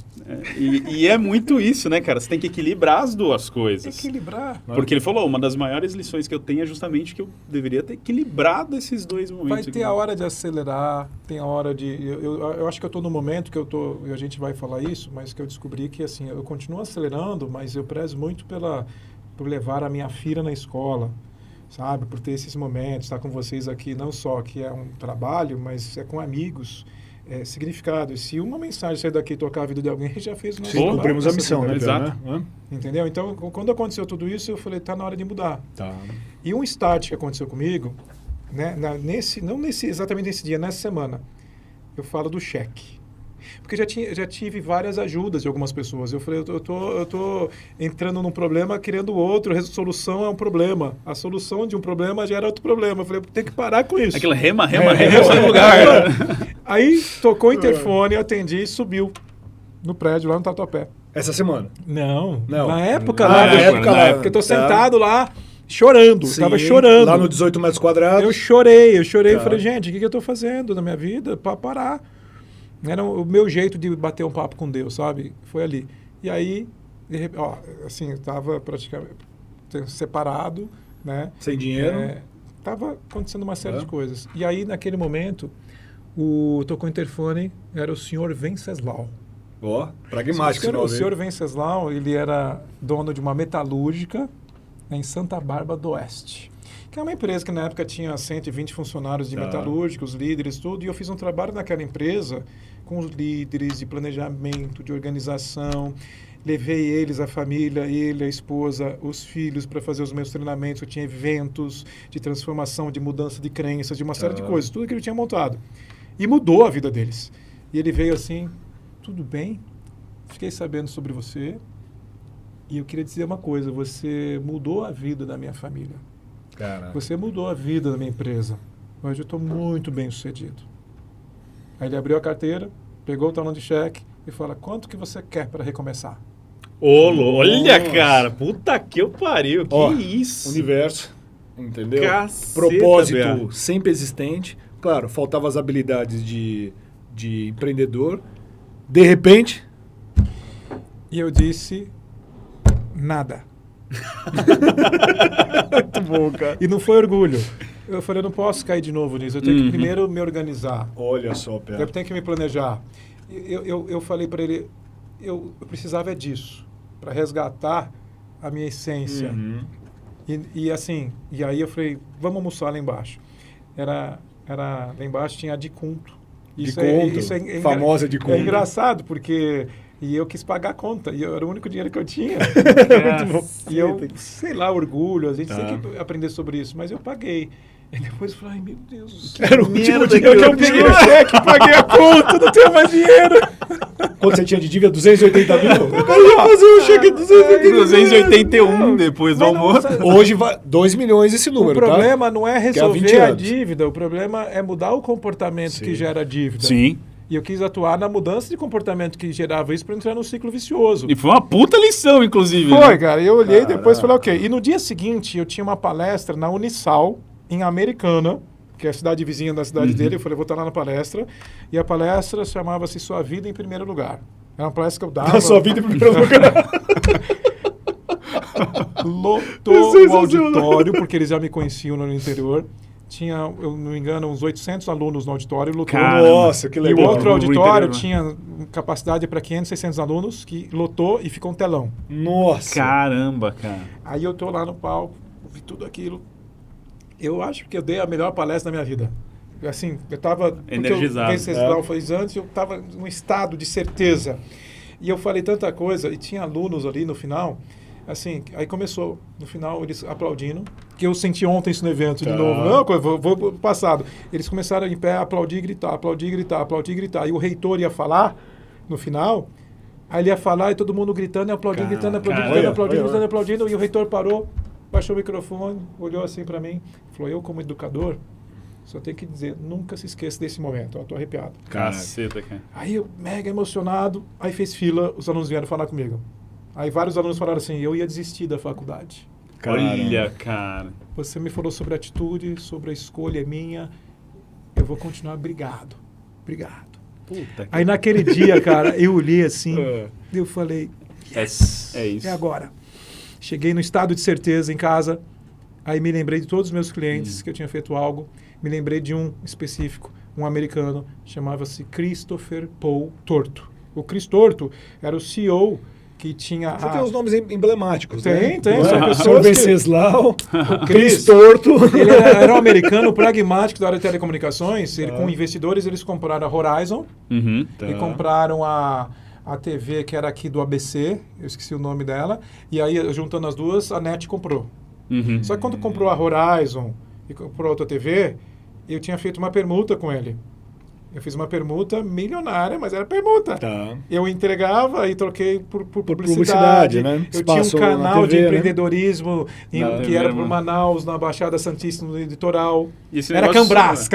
E é muito isso, né, cara? Você tem que equilibrar as duas coisas. Equilibrar. Porque ele falou, uma das maiores lições que eu tenho é justamente que eu deveria ter equilibrado esses dois momentos. Vai ter a hora de acelerar, tem a hora de... Eu acho que eu tô no momento que eu tô... E a gente vai falar isso, mas que eu descobri que, assim, eu continuo acelerando, mas eu prezo muito por levar a minha filha na escola, sabe? Por ter esses momentos, estar com vocês aqui, não só que é um trabalho, mas é com amigos... significado. E se uma mensagem sair daqui e tocar a vida de alguém, já fez o nosso trabalho. Cumprimos a missão, né? Exato. Entendeu? Então, quando aconteceu tudo isso, eu falei, tá na hora de mudar. Tá. E um start que aconteceu comigo, né, exatamente nesse dia, nessa semana, eu falo do cheque. Porque já tive várias ajudas de algumas pessoas. Eu falei, eu tô entrando num problema, querendo outro. A solução é um problema. A solução de um problema gera outro problema. Eu falei, tem que parar com isso. Aquilo rema, sai do lugar. Aí tocou o interfone, eu atendi e subiu no prédio lá no Tatuapé. Essa semana? Não. Não. Na época Na lá. época lá. Porque eu tô sentado lá, chorando. Sim, Tava chorando. Lá no 18 metros quadrados. Eu chorei. Tá. Falei, gente, o que eu tô fazendo na minha vida para parar? Era o meu jeito de bater um papo com Deus, sabe? Foi ali. E aí, de repente, assim, eu tava praticamente separado, né? Sem dinheiro. Tava acontecendo uma série de coisas. E aí, naquele momento, tocou o interfone, era o senhor Venceslau. Pragmático. O senhor Venceslau, ele era dono de uma metalúrgica em Santa Bárbara do Oeste. Que é uma empresa que na época tinha 120 funcionários de metalúrgica, os líderes, tudo. E eu fiz um trabalho naquela empresa com os líderes de planejamento, de organização. Levei eles, a família, ele, a esposa, os filhos para fazer os meus treinamentos. Eu tinha eventos de transformação, de mudança de crenças, de uma série de coisas. Tudo que ele tinha montado. E mudou a vida deles. E ele veio assim, tudo bem, fiquei sabendo sobre você. E eu queria dizer uma coisa, você mudou a vida da minha família. Caraca. Você mudou a vida da minha empresa. Hoje eu estou muito bem sucedido. Aí ele abriu a carteira, pegou o talão de cheque e fala, quanto que você quer para recomeçar? Olha, cara, puta que eu pariu, que isso? Universo, entendeu? Caceta, propósito sempre existente. Claro, faltavam as habilidades de empreendedor. De repente... E eu disse, nada. Muito bom, cara. E não foi orgulho. Eu falei, eu não posso cair de novo nisso. Eu tenho que primeiro me organizar. Olha só, Pé. Eu tenho que me planejar. Eu falei para ele, eu precisava disso, para resgatar a minha essência. E assim, e aí eu falei, vamos almoçar lá embaixo. Lá embaixo tinha a Dicunto. Isso é famosa Dicunto. É engraçado, porque... E eu quis pagar a conta, e era o único dinheiro que eu tinha. E eu, sei lá, orgulho, a gente tem que aprender sobre isso, mas eu paguei. E depois eu falei, ai meu Deus, era o último dinheiro que eu peguei o cheque, paguei a conta, não tenho mais dinheiro. Quanto você tinha de dívida? 280 mil? Eu ia fazer um cheque de 281 depois do almoço. Hoje vai 2 milhões esse número, o problema não é resolver a anos. dívida, o problema é mudar o comportamento que gera a dívida. Sim. E eu quis atuar na mudança de comportamento que gerava isso para entrar num ciclo vicioso. E foi uma puta lição, inclusive. Foi, cara. Eu olhei e depois falei, ok. E no dia seguinte, eu tinha uma palestra na Unisal, em Americana, que é a cidade vizinha da cidade dele. Eu falei, vou estar lá na palestra. E a palestra chamava-se Sua Vida em Primeiro Lugar. Era uma palestra que eu dava... Sua Vida em Primeiro Lugar. Lotou o auditório, porque eles já me conheciam no interior. Tinha, eu não me engano, uns 800 alunos no auditório. Lotou. Nossa, que legal. E o outro auditório tinha capacidade para 500, 600 alunos, que lotou e ficou um telão. Nossa. Caramba, cara. Aí eu tô lá no palco, vi tudo aquilo. Eu acho que eu dei a melhor palestra da minha vida. Assim, eu tava... energizado. Venceslau fez antes, eu tava num estado de certeza. E eu falei tanta coisa, e tinha alunos ali no final... Assim, aí começou, no final, eles aplaudindo, que eu senti ontem isso no evento de novo. Não, vou pro passado. Eles começaram em pé a aplaudir e gritar, aplaudir e gritar, aplaudir e gritar. E o reitor ia falar, no final, Aí ele ia falar e todo mundo gritando, aplaudindo, aplaudindo, e o reitor parou, baixou o microfone, olhou assim para mim, falou, eu como educador, só tenho que dizer, nunca se esqueça desse momento. Eu tô arrepiado. Caceta, cara. Aí eu, mega emocionado, aí fez fila, os alunos vieram falar comigo. Aí vários alunos falaram assim, eu ia desistir da faculdade. Olha, cara. Você me falou sobre a atitude, sobre a escolha minha, eu vou continuar, obrigado. Puta, Aí naquele dia, cara, eu olhei assim, eu falei, yes, é isso. É agora. Cheguei no estado de certeza em casa, aí me lembrei de todos os meus clientes que eu tinha feito algo, me lembrei de um específico, um americano, chamava-se Christopher Paul Torto. O Chris Torto era o CEO que tinha... Você tem os nomes emblemáticos, tem, né? são O pessoas que... Venceslau, O Chris Torto. Ele era um americano pragmático da área de telecomunicações. Ele, com investidores, eles compraram a Horizon e compraram a TV, que era aqui do ABC, eu esqueci o nome dela, e aí, juntando as duas, a NET comprou. Só que quando comprou a Horizon e comprou a outra TV, eu tinha feito uma permuta com ele. Eu fiz uma permuta milionária, mas era permuta. Tá. Eu entregava e troquei por publicidade. Né? Eu tinha um canal TV, de empreendedorismo que era mesmo. por Manaus, na Baixada Santista, no litoral. Era Cambraz.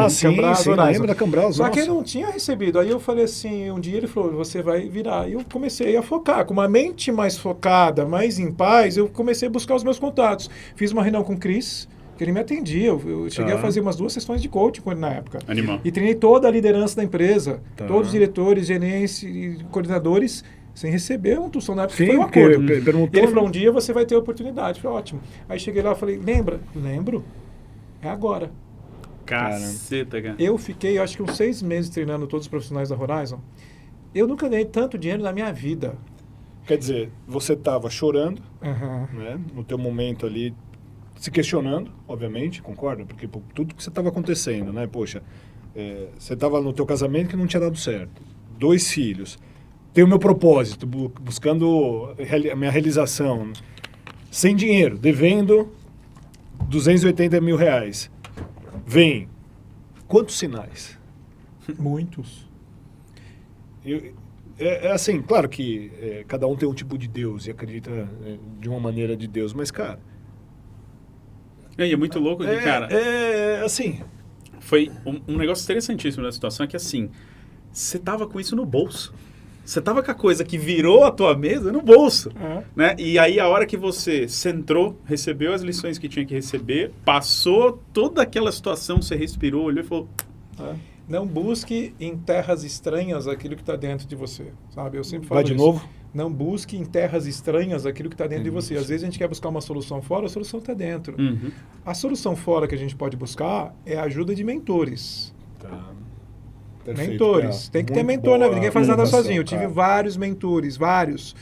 Sim, lembra da Cambraz. Só que eu não tinha recebido. Aí eu falei assim, um dia ele falou, você vai virar. E eu comecei a focar. Com uma mente mais focada, mais em paz, eu comecei a buscar os meus contatos. Fiz uma reunião com o Cris, que ele me atendia. Eu cheguei a fazer umas 2 sessões de coaching com ele na época. Animal. E treinei toda a liderança da empresa. Todos os diretores, gerentes e coordenadores, sem receber uma tução na época. Foi um acordo. Ele falou, um dia você vai ter a oportunidade. Foi ótimo. Aí cheguei lá e falei, lembra? Lembro. É agora. Caceta, cara. Eu fiquei, acho que uns 6 meses treinando todos os profissionais da Horizon. Eu nunca ganhei tanto dinheiro na minha vida. Quer dizer, você estava chorando, né, no teu momento ali, se questionando, obviamente, concorda? Porque por tudo que você estava acontecendo, né? Poxa, você estava no teu casamento que não tinha dado certo. 2 filhos. Tenho o meu propósito, buscando a minha realização. Sem dinheiro, devendo 280 mil reais. Vem. Quantos sinais? Muitos. É assim, claro que cada um tem um tipo de Deus e acredita de uma maneira de Deus, mas, cara... E é muito louco que, cara... assim... Foi um negócio interessantíssimo na situação, é que assim, você tava com isso no bolso. Você tava com a coisa que virou a tua mesa no bolso, né? E aí a hora que você centrou, recebeu as lições que tinha que receber, passou toda aquela situação, você respirou, olhou e falou... Não busque em terras estranhas aquilo que está dentro de você, sabe? Eu sempre falo Vai de novo? Não busque em terras estranhas aquilo que está dentro de você. Às vezes a gente quer buscar uma solução fora, a solução está dentro. A solução fora que a gente pode buscar é a ajuda de mentores. Perfeito, mentores. Tem que ter mentor, né? Ninguém faz nada sozinho. Eu tive vários mentores, vários.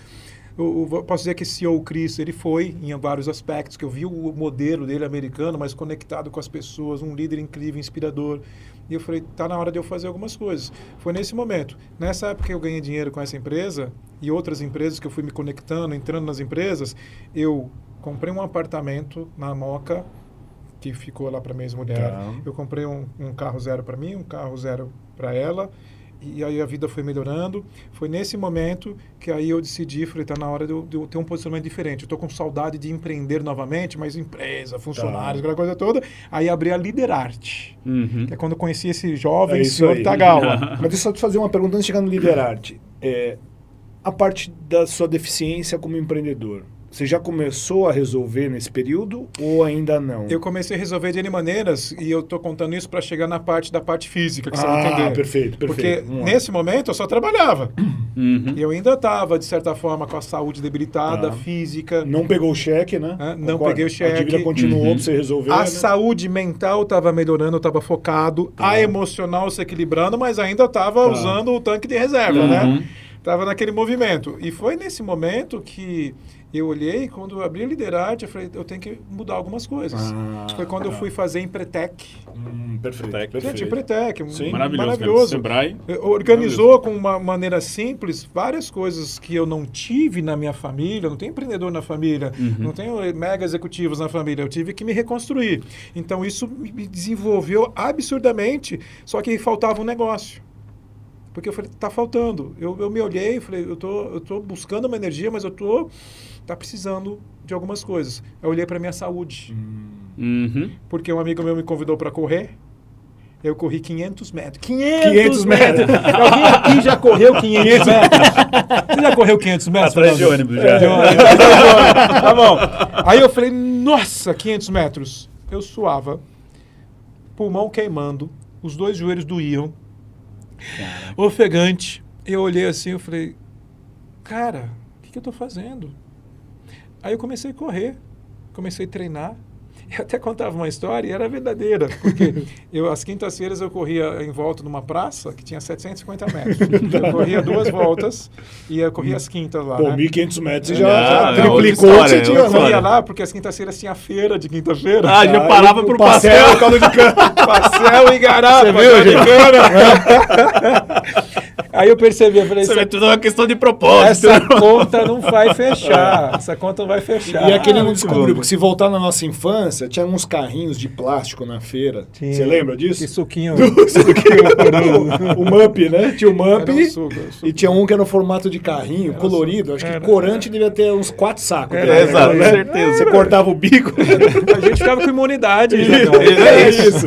Eu posso dizer que esse CEO Chris, ele foi em vários aspectos, que eu vi o modelo dele americano, mas conectado com as pessoas, um líder incrível, inspirador. E eu falei, tá na hora de eu fazer algumas coisas. Foi nesse momento. Nessa época que eu ganhei dinheiro com essa empresa e outras empresas que eu fui me conectando, entrando nas empresas, eu comprei um apartamento na Moca, que ficou lá para minha ex-mulher. Eu comprei um carro 0 para mim, um carro 0 para ela. E aí a vida foi melhorando. Foi nesse momento que aí eu decidi, falei, tá na hora de eu ter um posicionamento diferente. Eu tô com saudade de empreender novamente, mas empresa, funcionários, aquela coisa toda. Aí abri a Liderarte, que é quando eu conheci esse jovem senhor Tagawa. Mas deixa eu te fazer uma pergunta antes de chegar no Liderarte. A parte da sua deficiência como empreendedor, você já começou a resolver nesse período ou ainda não? Eu comecei a resolver de N maneiras e eu estou contando isso para chegar na parte física, que você vai entender. Perfeito. Porque nesse momento eu só trabalhava. E eu ainda estava, de certa forma, com a saúde debilitada, física. Não pegou o cheque, né? Não peguei o cheque. A dívida continuou para você resolver. A saúde mental estava melhorando, eu estava focado. A emocional se equilibrando, mas ainda estava usando o tanque de reserva, né? Estava naquele movimento. E foi nesse momento que eu olhei, quando eu abri a Liderarte, eu falei, eu tenho que mudar algumas coisas. Foi quando eu fui fazer Empretec. Perfeito. Gente, Empretec, maravilhoso. Sebrae. Organizou com uma maneira simples várias coisas que eu não tive na minha família, não tenho empreendedor na família, não tenho mega executivos na família, eu tive que me reconstruir. Então isso me desenvolveu absurdamente, só que faltava um negócio. Porque eu falei, tá faltando. Eu me olhei e falei, eu tô buscando uma energia, mas tá precisando de algumas coisas. Eu olhei para minha saúde. Porque um amigo meu me convidou para correr. Eu corri 500 metros. 500 metros! Alguém aqui já correu 500 metros? Você já correu 500 metros? Atrás de ônibus, já. Tá bom. Aí eu falei, nossa, 500 metros. Eu suava, pulmão queimando, os 2 joelhos doíam, ofegante. Eu olhei assim, eu falei, cara, o que eu tô fazendo? Aí eu comecei a correr, comecei a treinar. Eu até contava uma história e era verdadeira, porque às quintas-feiras eu corria em volta numa praça que tinha 750 metros. Eu corria 2 voltas e eu corria as quintas lá. Pô, né? 1.500 metros você já triplicou o que você tinha. Eu corria lá porque as quintas-feiras tinha feira de quinta-feira. Já parava pro pastel. Caldo de cana. Pastel e garapa. Você viu, gente? Aí eu percebi, eu falei, Isso é tudo uma questão de propósito. essa conta não vai fechar. Essa conta não vai fechar. E aquele não descobriu, porque se voltar na nossa infância, tinha uns carrinhos de plástico na feira. Você lembra disso? Que suquinho. O Mump, né? Tinha o Mump Era um suco. e tinha um que era no formato de carrinho, colorido. Acho que corante devia ter uns 4 sacos. Exato, com certeza. Você cortava o bico. A gente ficava com imunidade. É isso.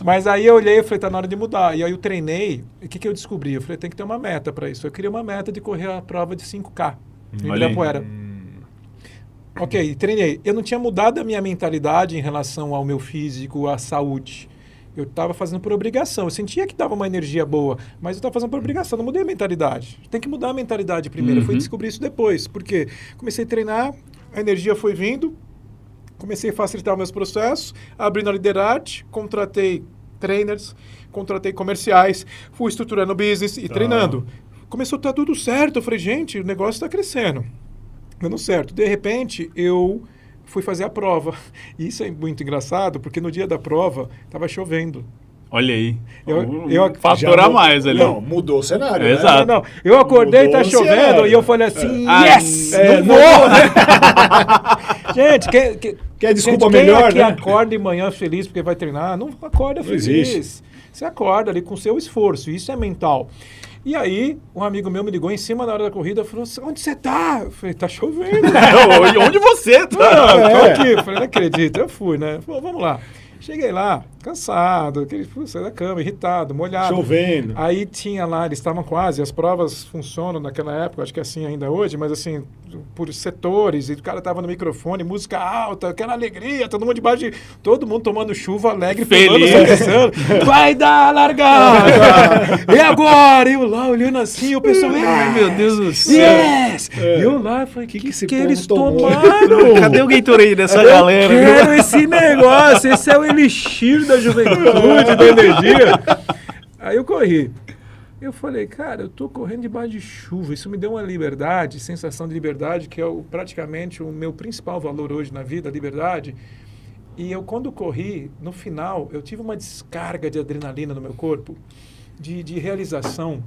Mas aí eu olhei e falei, tá na hora de mudar. E aí eu treinei. E o que eu descobri? Eu falei, tem que ter uma meta para isso. Eu queria uma meta de correr a prova de 5K em Ibirapuera. Ok, treinei. Eu não tinha mudado a minha mentalidade em relação ao meu físico, à saúde. Eu estava fazendo por obrigação. Eu sentia que dava uma energia boa, mas eu estava fazendo por obrigação. Não mudei a mentalidade. Tem que mudar a mentalidade primeiro. Eu fui descobrir isso depois. Porque comecei a treinar, a energia foi vindo, comecei a facilitar os meus processos, abri na Liderarte, contratei trainers, contratei comerciais, fui estruturando o business e treinando. Começou a estar tudo certo. Eu falei, gente, o negócio está crescendo. Dando certo. De repente, eu fui fazer a prova. E isso é muito engraçado, porque no dia da prova, estava chovendo. Olha aí. Faturar mais ali. Não, mudou o cenário. Né? Exato. Não. Eu acordei, Mudou tá o chovendo, cenário. e eu falei assim, yes! não vou! Gente, Quer desculpa quem melhor, aqui né? acorda de manhã feliz porque vai treinar? Não acorda feliz. existe. Você acorda ali com o seu esforço, isso é mental. E aí, um amigo meu me ligou em cima na hora da corrida e falou, onde você tá? Eu falei, tá chovendo. Onde você tá? Tô aqui. Eu falei, não acredito. Eu fui, né? Falei, vamos lá. Cheguei lá, cansado, saí da cama, irritado, molhado. Chovendo. Aí tinha lá, eles estavam quase, as provas funcionam naquela época, acho que é assim ainda hoje, mas assim, por setores, e o cara tava no microfone, música alta, aquela alegria, todo mundo debaixo de... Todo mundo tomando chuva, alegre, Feliz. Pensando, vai dar a largada! E agora? E eu lá, olhando assim, o pessoal, Ai, meu Deus do céu. yes! E eu lá, falei, que esse eles povo tomou? tomaram? Cadê o Gatorade dessa Eu galera? quero esse negócio, esse é o elixir da juventude, da energia. Aí eu corri. Eu falei, cara, eu tô correndo debaixo de chuva. Isso me deu uma liberdade, sensação de liberdade, que é praticamente o meu principal valor hoje na vida, a liberdade. E eu, quando corri, no final, eu tive uma descarga de adrenalina no meu corpo, de realização,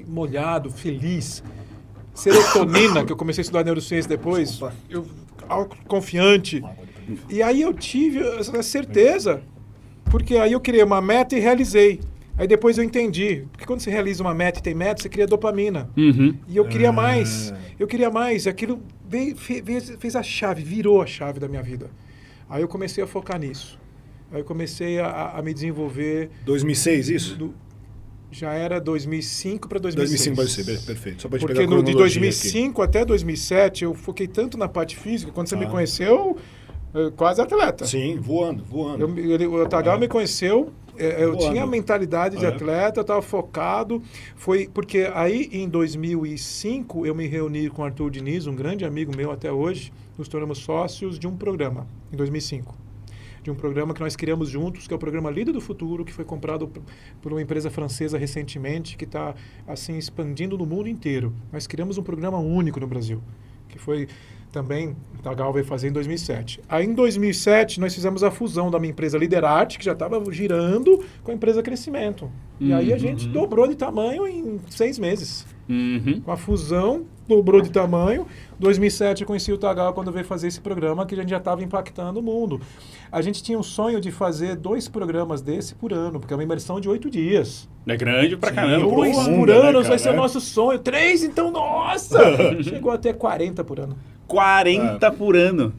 molhado, feliz. Serotonina, que eu comecei a estudar neurociência depois, eu confiante. E aí eu tive essa certeza, porque aí eu criei uma meta e realizei. Aí depois eu entendi, porque quando você realiza uma meta e tem meta, você cria dopamina. E eu queria mais, aquilo fez a chave, virou a chave da minha vida. Aí eu comecei a focar nisso. Aí eu comecei a me desenvolver. 2006, isso? Já era 2005 para 2006. 2005 vai ser, perfeito. Só pra gente Porque pegar a de 2005 até 2007 eu foquei tanto na parte física. Quando você me conheceu, quase atleta. Sim, voando. O Tagal me conheceu, eu tinha a mentalidade de atleta, eu estava focado. Foi porque aí em 2005 eu me reuni com o Arthur Diniz, um grande amigo meu até hoje. Nos tornamos sócios de um programa, em 2005. De um programa que nós criamos juntos, que é o programa Líder do Futuro, que foi comprado por uma empresa francesa recentemente, que está assim expandindo no mundo inteiro. Nós criamos um programa único no Brasil, que foi também, o Tagal veio fazer em 2007. Aí em 2007 nós fizemos a fusão da minha empresa Liderarte, que já estava girando, com a empresa Crescimento. E aí a gente dobrou de tamanho em 6 meses. Com a fusão dobrou de tamanho. 2007 eu conheci o Tagal quando veio fazer esse programa, que a gente já estava impactando o mundo. A gente tinha um sonho de fazer 2 programas desse por ano, porque é uma imersão de 8 dias. É grande pra caramba. 2 por ano, vai ser o nosso sonho. 3, então, nossa! Chegou até 40 por ano. 40 por ano.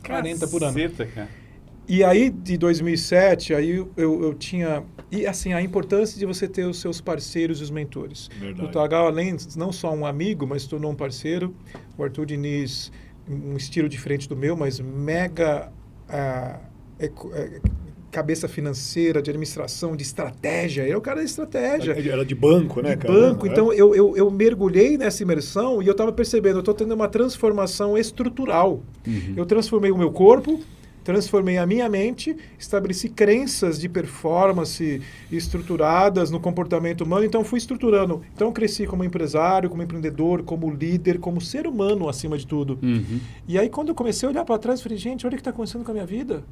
40 por ano. Caceta, cara. E aí, de 2007, aí eu tinha... E, assim, a importância de você ter os seus parceiros e os mentores. Verdade. O Tagal, além, não só um amigo, mas se tornou um parceiro. O Arthur Diniz, um estilo diferente do meu, mas mega cabeça financeira, de administração, de estratégia. Ele é o cara da estratégia. Era de banco, né, de cara? banco. Então, eu mergulhei nessa imersão e eu estava percebendo, eu estou tendo uma transformação estrutural. Eu transformei o meu corpo, transformei a minha mente, estabeleci crenças de performance estruturadas no comportamento humano, então fui estruturando. Então cresci como empresário, como empreendedor, como líder, como ser humano acima de tudo. E aí quando eu comecei a olhar para trás, eu falei, gente, olha o que está acontecendo com a minha vida.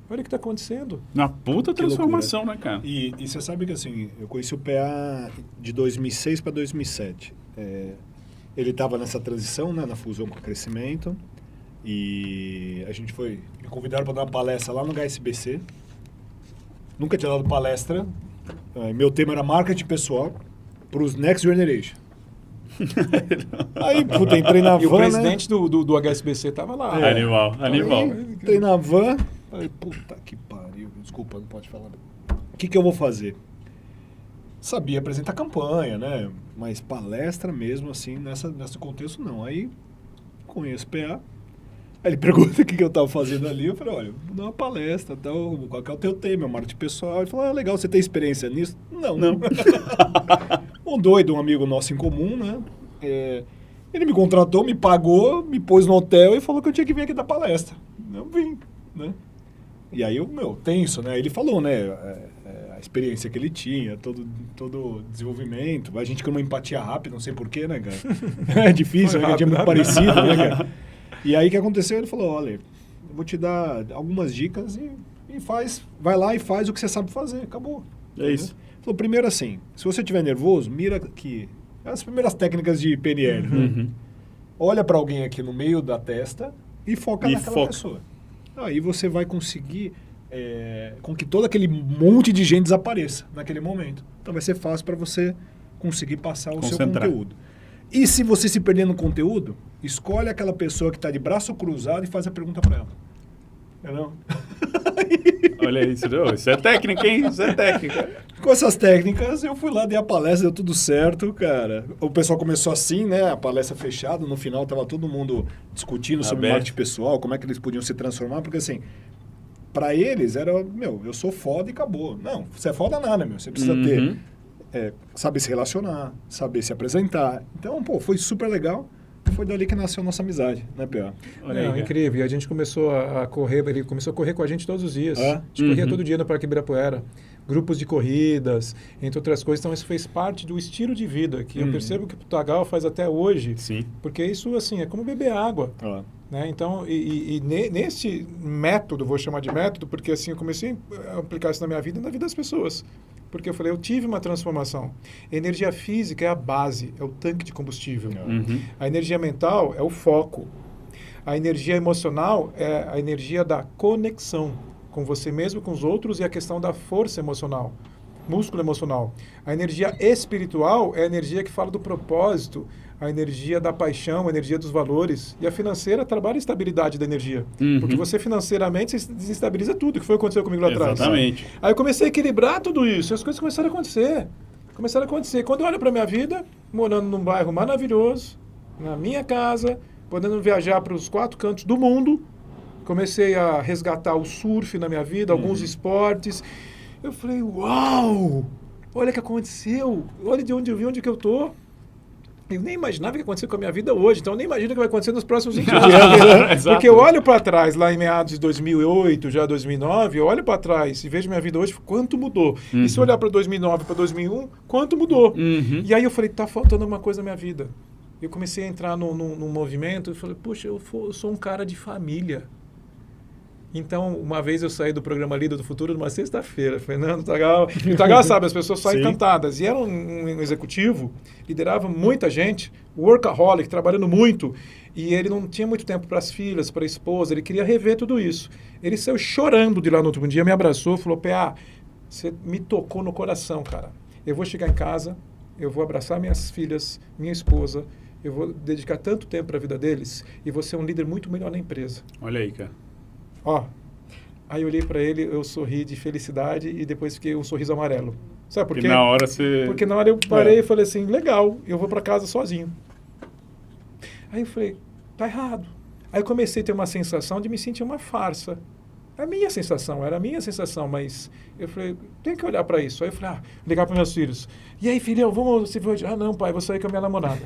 Olha o que está acontecendo. Uma puta transformação, né, cara? E você sabe que assim, eu conheci o PA de 2006 para 2007. Ele estava nessa transição, né, na fusão com o crescimento. E a gente me convidaram para dar uma palestra lá no HSBC. Nunca tinha dado palestra. Meu tema era marketing pessoal para os Next Generation. Aí, puta, entrei na van, e o presidente do HSBC estava lá. Animal. Entrei na van, falei, puta que pariu, desculpa, não pode falar. O que eu vou fazer? Sabia apresentar campanha, né? Mas palestra mesmo, assim, nesse contexto, não. Aí, conheço o PA. Aí ele pergunta o que eu estava fazendo ali. Eu falei, olha, vou dar uma palestra, tal, qual que é o teu tema, marketing pessoal. Ele falou, legal, você tem experiência nisso? Não. Um doido, um amigo nosso em comum, né? Ele me contratou, me pagou, me pôs no hotel e falou que eu tinha que vir aqui dar palestra. Eu vim, né? E aí, tenso, né? Ele falou, né? A experiência que ele tinha, todo desenvolvimento. A gente com uma empatia rápida, não sei porquê, né, cara? É difícil, né? A gente é muito parecido, né, cara? E aí o que aconteceu? Ele falou, olha, eu vou te dar algumas dicas e vai lá e faz o que você sabe fazer, acabou. É isso. Ele falou, primeiro assim, se você estiver nervoso, mira aqui, as primeiras técnicas de PNL, né? Olha para alguém aqui no meio da testa e foca naquela pessoa. Aí você vai conseguir com que todo aquele monte de gente desapareça naquele momento. Então vai ser fácil para você conseguir passar o seu conteúdo. E se você se perder no conteúdo, escolhe aquela pessoa que está de braço cruzado e faz a pergunta para ela. Entendeu? Olha isso, isso é técnica, hein? Isso é técnica. Com essas técnicas, eu fui lá, dei a palestra, deu tudo certo, cara. O pessoal começou assim, né? A palestra fechada, no final tava todo mundo discutindo sobre marketing pessoal, como é que eles podiam se transformar, porque assim, para eles era, eu sou foda e acabou. Não, você é foda nada, você precisa ter... saber se relacionar, saber se apresentar. Então, foi super legal. Foi dali que nasceu a nossa amizade, né, P.A.? Olha aí, incrível. E a gente começou a correr, ele começou a correr com a gente todos os dias. A gente corria todo dia no Parque Ibirapuera. Grupos de corridas, entre outras coisas. Então, isso fez parte do estilo de vida, que eu percebo que o Tagal faz até hoje. Sim. Porque isso, assim, é como beber água. Né? Então, nesse método, vou chamar de método, porque assim, eu comecei a aplicar isso na minha vida e na vida das pessoas. Porque eu falei, eu tive uma transformação. A energia física é a base, é o tanque de combustível. A energia mental é o foco. A energia emocional é a energia da conexão com você mesmo, com os outros, e a questão da força emocional, músculo emocional. A energia espiritual é a energia que fala do propósito, a energia da paixão, a energia dos valores. E a financeira trabalha a estabilidade da energia. Porque você financeiramente você desestabiliza tudo, que foi o que aconteceu comigo lá atrás. Exatamente. Aí eu comecei a equilibrar tudo isso, e as coisas começaram a acontecer. Quando eu olho para a minha vida, morando num bairro maravilhoso, na minha casa, podendo viajar para os 4 cantos do mundo, comecei a resgatar o surf na minha vida, alguns esportes. Eu falei, uau! Olha o que aconteceu, olha de onde eu vim, onde que eu tô. Eu nem imaginava o que ia acontecer com a minha vida hoje, então eu nem imagino o que vai acontecer nos próximos 20 anos. Porque eu olho para trás, lá em meados de 2008, já 2009, eu olho para trás e vejo minha vida hoje, quanto mudou. E se eu olhar para 2009, para 2001, quanto mudou. E aí eu falei, tá faltando alguma coisa na minha vida. Eu comecei a entrar num movimento e falei, poxa, eu sou um cara de família. Então, uma vez eu saí do programa Líder do Futuro numa sexta-feira. Fernando Tagal. E o Tagal, sabe, as pessoas saem encantadas. E era um executivo, liderava muita gente, workaholic, trabalhando muito. E ele não tinha muito tempo para as filhas, para a esposa. Ele queria rever tudo isso. Ele saiu chorando de lá no outro dia, me abraçou, falou, PA, você me tocou no coração, cara. Eu vou chegar em casa, eu vou abraçar minhas filhas, minha esposa, eu vou dedicar tanto tempo para a vida deles e vou ser um líder muito melhor na empresa. Olha aí, cara. Ó, aí eu olhei para ele, eu sorri de felicidade e depois fiquei um sorriso amarelo. Sabe por quê? Na hora você... Porque na hora eu parei e falei assim, legal, eu vou para casa sozinho. Aí eu falei, tá errado. Aí eu comecei a ter uma sensação de me sentir uma farsa. É a minha sensação, era a minha sensação, mas eu falei, tem que olhar para isso. Aí eu falei, ligar para meus filhos. E aí, filho, vamos se ver? Não, pai, vou sair com a minha namorada.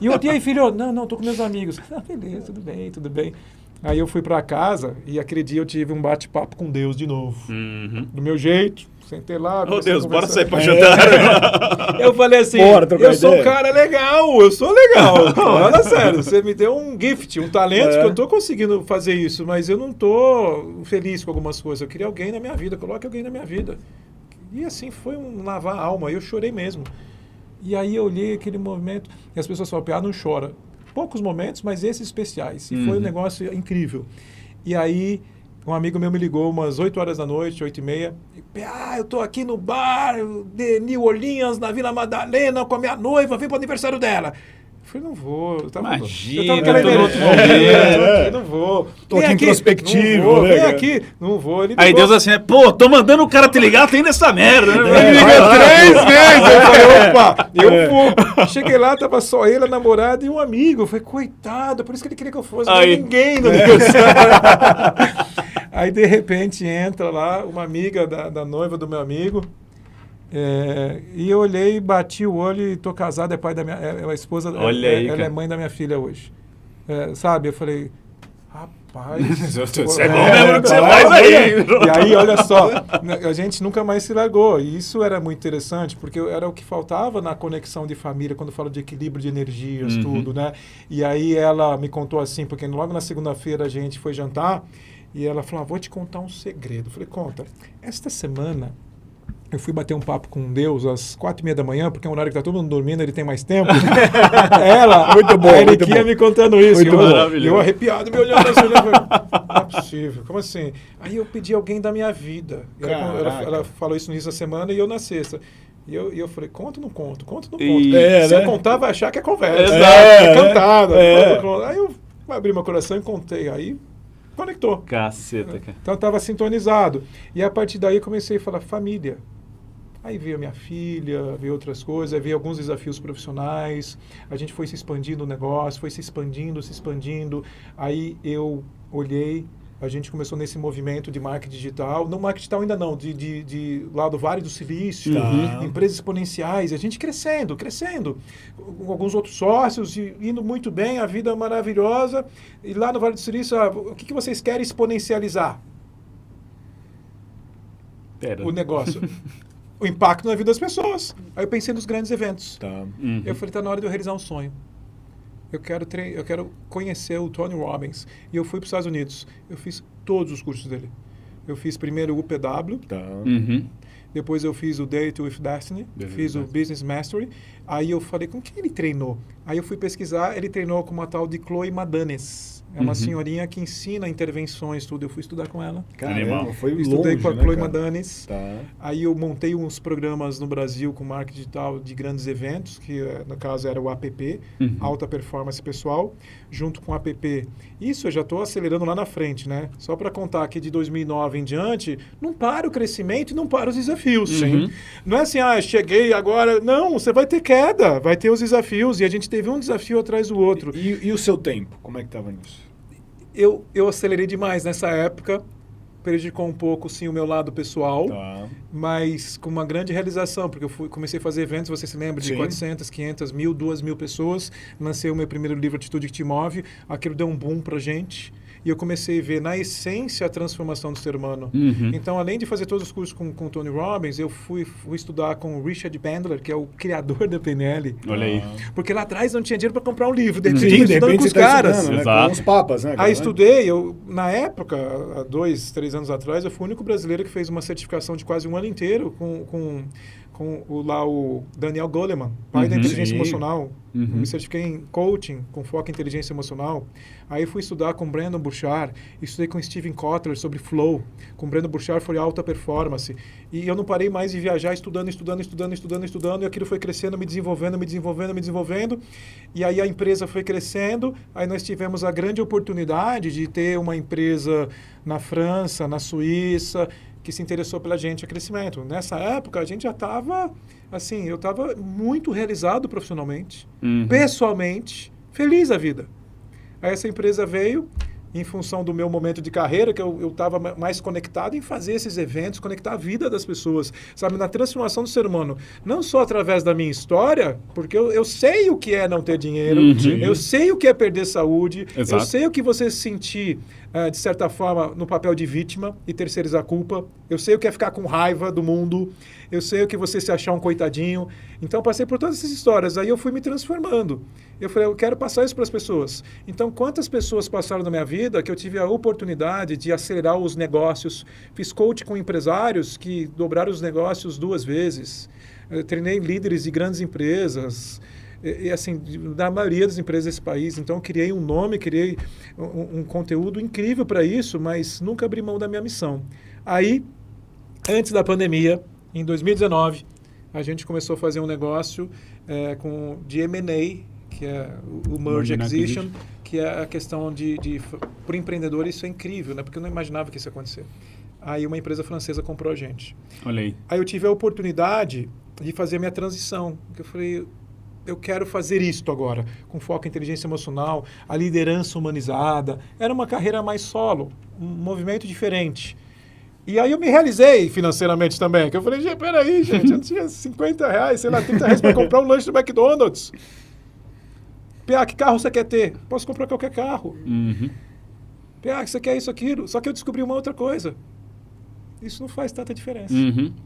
E aí, filho? Não, tô com meus amigos. Beleza, tudo bem, tudo bem. Aí eu fui para casa e aquele dia eu tive um bate-papo com Deus de novo. Do meu jeito, sentei lá. Oh, Deus, bora sair para jantar. Eu falei assim, eu sou um cara legal, eu sou legal. Fala sério, você me deu um gift, um talento que eu tô conseguindo fazer isso, mas eu não tô feliz com algumas coisas. Eu queria alguém na minha vida, coloque alguém na minha vida. E assim foi um lavar a alma, eu chorei mesmo. E aí eu olhei aquele movimento e as pessoas falam, não chora. Poucos momentos, mas esses especiais. E foi um negócio incrível. E aí, um amigo meu me ligou umas 8 horas da noite, 8h30. Eu tô aqui no bar de New Orleans, na Vila Madalena, com a minha noiva, vem pro aniversário dela. Eu falei, não vou. Imagina, eu tava naquele outro momento, não vou. Tô aqui introspectivo, não vou, né? Vem aqui, não vou. Ele aí Deus assim, tô mandando o cara te ligar, tem nessa merda. Né? Ele ligou 3 vezes. Eu falei, opa, eu vou. Cheguei lá, tava só ele, a namorada e um amigo. Eu falei, coitado, por isso que ele queria que eu fosse. Não tinha ninguém no aniversário. Aí, de repente, entra lá uma amiga da noiva do meu amigo. E eu olhei, bati o olho e tô casado, é pai da minha a esposa, ela é mãe da minha filha hoje. Sabe, eu falei, rapaz, você é bom mesmo que você faz aí. E aí, olha só, a gente nunca mais se largou, e isso era muito interessante, porque era o que faltava na conexão de família, quando eu falo de equilíbrio de energias, tudo, né? E aí ela me contou assim, porque logo na segunda-feira a gente foi jantar, e ela falou, vou te contar um segredo. Eu falei, conta, esta semana eu fui bater um papo com Deus às 4h30 da manhã, porque é um horário que está todo mundo dormindo, ele tem mais tempo. Ela, muito bom, a Eriquinha me contando isso. Eu arrepiado, me olhando assim, não é possível, como assim? Aí eu pedi alguém da minha vida. Ela falou isso no início da semana e eu na sexta. E eu falei, conto ou não conto? Conto ou não conto? Se eu contar, vai achar que é conversa. É cantada. Aí eu abri meu coração e contei. Aí conectou. Caceta, cara. Então eu estava sintonizado. E a partir daí comecei a falar, família. Aí veio a minha filha, veio outras coisas, veio alguns desafios profissionais, a gente foi se expandindo o negócio, foi se expandindo. Aí eu olhei, a gente começou nesse movimento de marketing digital, não marketing digital ainda não, de lá do Vale do Silício, empresas exponenciais, a gente crescendo, com alguns outros sócios, indo muito bem, a vida maravilhosa, e lá no Vale do Silício, o que vocês querem exponencializar? O negócio. O impacto na vida das pessoas. Aí eu pensei nos grandes eventos. Eu falei, tá na hora de eu realizar um sonho. Eu quero conhecer o Tony Robbins. E eu fui para os Estados Unidos. Eu fiz todos os cursos dele. Eu fiz primeiro o UPW. Depois eu fiz o Date with Destiny. Fiz o Business Mastery. Aí eu falei, com quem ele treinou? Aí eu fui pesquisar. Ele treinou com uma tal de Chloe Madanes. É uma senhorinha que ensina intervenções, tudo. Eu fui estudar com ela. Caramba, foi longe, estudei com a né, Chloe cara? Madanes. Aí eu montei uns programas no Brasil com marketing digital de grandes eventos, que no caso era o APP, Alta Performance Pessoal, junto com o APP. Isso eu já estou acelerando lá na frente, né? Só para contar que de 2009 em diante, não para o crescimento e não para os desafios. Não é assim, cheguei agora. Não, você vai ter queda, vai ter os desafios. E a gente teve um desafio atrás do outro. E o seu tempo? Como é que estava nisso? Eu acelerei demais nessa época, prejudicou um pouco, sim, o meu lado pessoal, mas com uma grande realização, porque eu comecei a fazer eventos, você se lembra, de 400, 500, 1.000, 2.000 pessoas, lancei o meu primeiro livro, Atitude que Te Move, aquilo deu um boom pra gente, e eu comecei a ver na essência a transformação do ser humano. Então, além de fazer todos os cursos com o Tony Robbins, eu fui estudar com o Richard Bandler, que é o criador da PNL. Olha aí. Porque lá atrás não tinha dinheiro para comprar um livro. De repente, Sim, eu de estudando repente com os você tá caras. estudando, né? Exato. Com os papas, né? Aí estudei, na época, há 2, 3 anos atrás, eu fui o único brasileiro que fez uma certificação de quase um ano inteiro com o Daniel Goleman, pai da inteligência emocional. Eu me certifiquei em coaching com foco em inteligência emocional. Aí fui estudar com Brendon Burchard, estudei com Steven Kotler sobre flow. Com Brendon Burchard foi alta performance. E eu não parei mais de viajar estudando, e aquilo foi crescendo, me desenvolvendo. E aí a empresa foi crescendo, aí nós tivemos a grande oportunidade de ter uma empresa na França, na Suíça, que se interessou pela gente a crescimento. Nessa época, a gente já estava, assim, eu estava muito realizado profissionalmente, pessoalmente, feliz da vida. Aí essa empresa veio, em função do meu momento de carreira, que eu estava mais conectado em fazer esses eventos, conectar a vida das pessoas, sabe, na transformação do ser humano. Não só através da minha história, porque eu sei o que é não ter dinheiro, eu sei o que é perder saúde, eu sei o que você se sentir, de certa forma, no papel de vítima e terceirizar a culpa, eu sei o que é ficar com raiva do mundo, eu sei o que você se achar um coitadinho. Então, passei por todas essas histórias, aí eu fui me transformando. Eu falei, eu quero passar isso para as pessoas. Então, quantas pessoas passaram na minha vida que eu tive a oportunidade de acelerar os negócios? Fiz coach com empresários que dobraram os negócios 2 vezes. Eu treinei líderes de grandes empresas, e assim, da maioria das empresas desse país. Então, eu criei um nome, criei um conteúdo incrível para isso, mas nunca abri mão da minha missão. Aí, antes da pandemia, em 2019, a gente começou a fazer um negócio de M&A, que é o Merge Acquisition, que é a questão para o empreendedor, isso é incrível, né? Porque eu não imaginava que isso ia acontecer. Aí uma empresa francesa comprou a gente. Olha aí. Aí eu tive a oportunidade de fazer a minha transição, que eu falei, eu quero fazer isto agora, com foco em inteligência emocional, a liderança humanizada. Era uma carreira mais solo, um movimento diferente. E aí eu me realizei financeiramente também, que eu falei, peraí, gente, eu não tinha 50 reais, sei lá, 30 reais para comprar um lanche do McDonald's. PA, que carro você quer ter? Posso comprar qualquer carro. PA, você quer isso, aquilo? Só que eu descobri uma outra coisa. Isso não faz tanta diferença.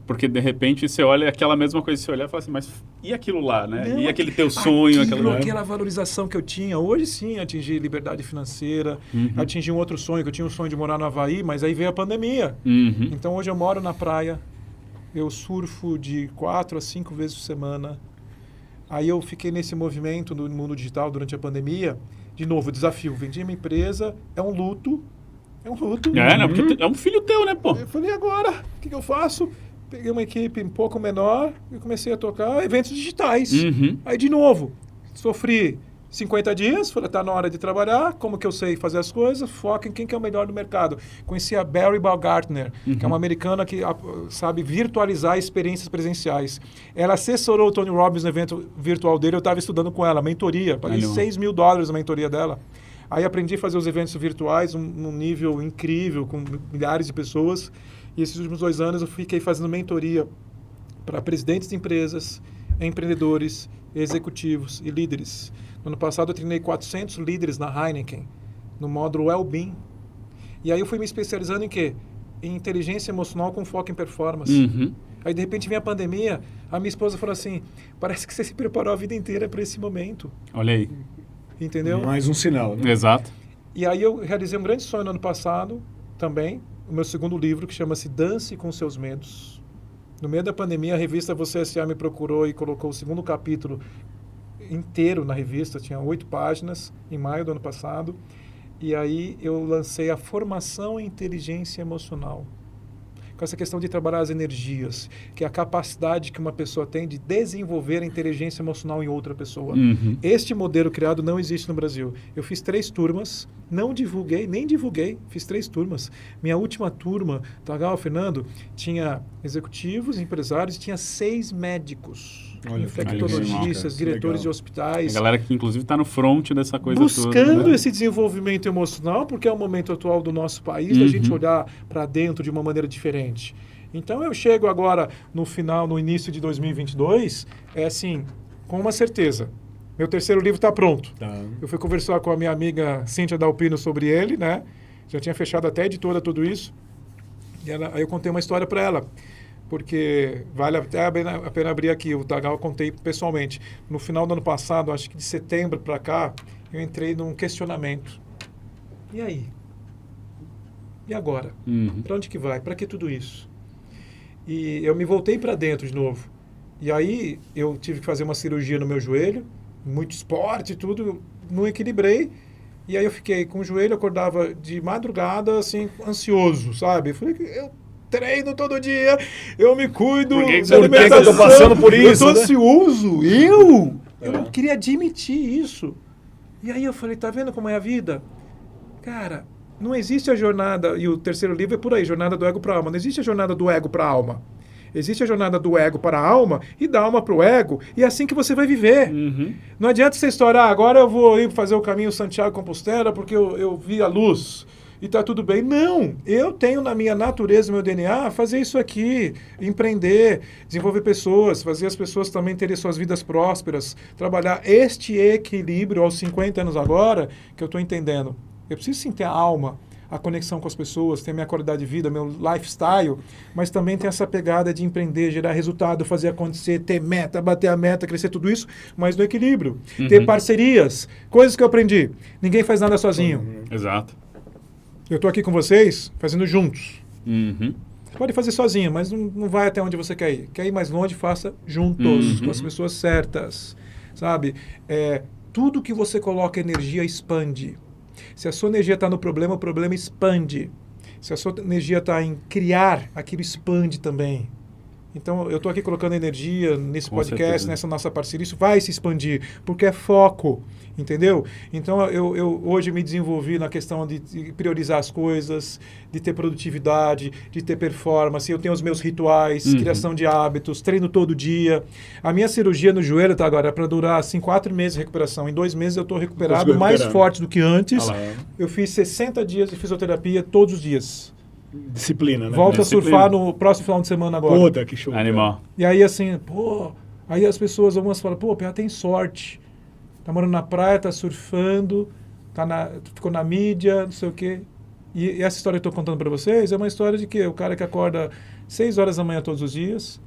Porque, de repente, você olha aquela mesma coisa, você olha e fala assim, mas e aquilo lá, né? Não, e aquele teu sonho? Aquela valorização que eu tinha. Hoje, sim, atingi liberdade financeira, atingi um outro sonho, que eu tinha um sonho de morar no Havaí, mas aí veio a pandemia. Então, hoje eu moro na praia, eu surfo de 4 a 5 vezes por semana. Aí eu fiquei nesse movimento no mundo digital durante a pandemia. De novo, desafio. Vendi minha empresa, é um luto. É um luto. Né? Porque é um filho teu, né, pô? Eu falei, agora, o que eu faço? Peguei uma equipe um pouco menor e comecei a tocar eventos digitais. Aí, de novo, sofri 50 dias, falei, tá na hora de trabalhar, como que eu sei fazer as coisas? Foca em quem que é o melhor do mercado. Conheci a Barry Baumgartner, que é uma americana que sabe virtualizar experiências presenciais. Ela assessorou o Tony Robbins no evento virtual dele, eu estava estudando com ela, mentoria, paguei $6.000 na mentoria dela. Aí aprendi a fazer os eventos virtuais num nível incrível, com milhares de pessoas. E esses últimos 2 anos eu fiquei fazendo mentoria para presidentes de empresas, empreendedores, executivos e líderes. No ano passado eu treinei 400 líderes na Heineken, no módulo Wellbeing. E aí eu fui me especializando em quê? Em inteligência emocional com foco em performance. Aí de repente vem a pandemia, a minha esposa falou assim, parece que você se preparou a vida inteira para esse momento. Olha aí. Entendeu? Mais um sinal, né? Exato. E aí eu realizei um grande sonho no ano passado, também, o meu segundo livro, que chama-se Dance com Seus Medos. No meio da pandemia, a revista Você S.A. me procurou e colocou o 2º capítulo inteiro na revista, tinha 8 páginas, em maio do ano passado. E aí eu lancei a formação em inteligência emocional. Com essa questão de trabalhar as energias, que é a capacidade que uma pessoa tem de desenvolver a inteligência emocional em outra pessoa. Este modelo criado não existe no Brasil. Eu fiz 3 turmas, não divulguei, nem divulguei, fiz 3 turmas. Minha última turma, Tagal, Fernando, tinha executivos, empresários, tinha 6 médicos. Infectologistas, diretores de hospitais. A galera que, inclusive, está no front dessa coisa buscando toda, né? esse desenvolvimento emocional, porque é o momento atual do nosso país, da gente olhar para dentro de uma maneira diferente. Então, eu chego agora, no início de 2022, assim, com uma certeza. Meu 3º livro está pronto. Eu fui conversar com a minha amiga Cíntia Dalpino sobre ele, né? Já tinha fechado até a editora, tudo isso. E aí eu contei uma história para ela, porque vale até a pena abrir aqui. O Tagal eu contei pessoalmente. No final do ano passado, acho que de setembro para cá, eu entrei num questionamento. E aí? E agora? Para onde que vai? Para que tudo isso? E eu me voltei para dentro de novo. E aí eu tive que fazer uma cirurgia no meu joelho, muito esporte e tudo, não equilibrei. E aí eu fiquei com o joelho, acordava de madrugada, assim, ansioso, sabe? Eu falei, eu treino todo dia, eu me cuido, por que eu tô passando por isso? Eu tô ansioso, eu não queria admitir isso. E aí eu falei, tá vendo como é a vida? Cara, não existe a jornada, e o terceiro livro é por aí, jornada do ego para a alma. Não existe a jornada do ego para a alma. Existe a jornada do ego para a alma e da alma para o ego, e é assim que você vai viver. Não adianta você estourar, agora eu vou ir fazer o caminho Santiago-Compostela porque eu vi a luz e está tudo bem. Não, eu tenho na minha natureza, no meu DNA, fazer isso aqui, empreender, desenvolver pessoas, fazer as pessoas também terem suas vidas prósperas, trabalhar este equilíbrio aos 50 anos agora, que eu estou entendendo. Eu preciso sim ter a alma, a conexão com as pessoas, ter a minha qualidade de vida, meu lifestyle, mas também ter essa pegada de empreender, gerar resultado, fazer acontecer, ter meta, bater a meta, crescer tudo isso, mas no equilíbrio. Ter parcerias, coisas que eu aprendi. Ninguém faz nada sozinho. Exato. Eu estou aqui com vocês, fazendo juntos. Você pode fazer sozinho, mas não vai até onde você quer ir. Quer ir mais longe, faça juntos, com as pessoas certas. Sabe? Tudo que você coloca energia expande. Se a sua energia está no problema, o problema expande. Se a sua energia está em criar, aquilo expande também. Então, eu estou aqui colocando energia nesse podcast, nessa nossa parceria, isso vai se expandir, porque é foco, entendeu? Então, eu hoje me desenvolvi na questão de priorizar as coisas, de ter produtividade, de ter performance, eu tenho os meus rituais, criação de hábitos, treino todo dia. A minha cirurgia no joelho, tá, agora, é para durar, assim, 4 meses de recuperação. Em 2 meses eu estou recuperado, mais forte do que antes. Eu fiz 60 dias de fisioterapia todos os dias. Disciplina, né? Volto a surfar no próximo final de semana agora. Puta, que show. Animal. E aí, assim, aí as pessoas, algumas falam, PA tem sorte. Tá morando na praia, tá surfando, ficou na mídia, não sei o quê. E essa história que eu tô contando para vocês é uma história de que o cara que acorda 6 horas da manhã todos os dias,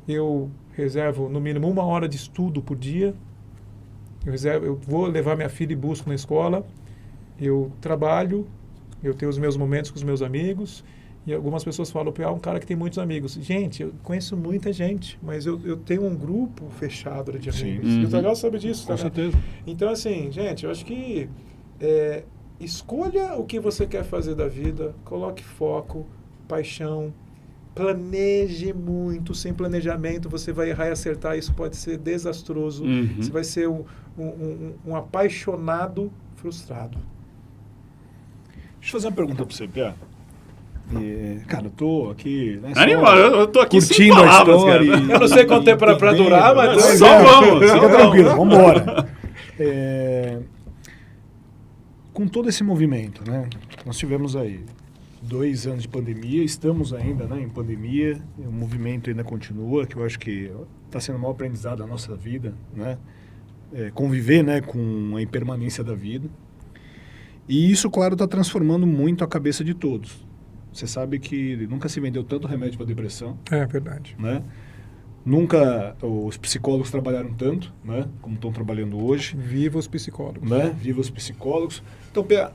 eu reservo no mínimo 1 hora de estudo por dia, eu vou levar minha filha e busco na escola, eu trabalho, eu tenho os meus momentos com os meus amigos, e algumas pessoas falam, PA é um cara que tem muitos amigos. Gente, eu conheço muita gente, mas eu tenho um grupo fechado de amigos. E o Tagal sabe disso, tá? Com certeza. Então, assim, gente, eu acho que escolha o que você quer fazer da vida, coloque foco, paixão, planeje muito. Sem planejamento, você vai errar e acertar, isso pode ser desastroso. Você vai ser um apaixonado frustrado. Deixa eu fazer uma pergunta para você, Pia. Cara, eu tô aqui... Né, Animal, eu tô aqui curtindo sem palavras, a história. cara. Eu não sei quanto tempo para durar, mas... Só vamos. Fica tranquilo, vamos embora. Com todo esse movimento, né? Nós tivemos aí 2 anos de pandemia, estamos ainda, né, em pandemia, o movimento ainda continua, que eu acho que está sendo o maior aprendizado da nossa vida, né? Conviver, né, com a impermanência da vida. E isso, claro, está transformando muito a cabeça de todos. Você sabe que nunca se vendeu tanto remédio para depressão. É verdade. Né? Nunca os psicólogos trabalharam tanto, né, como estão trabalhando hoje. Viva os psicólogos. Né? Viva os psicólogos. Então, Pia,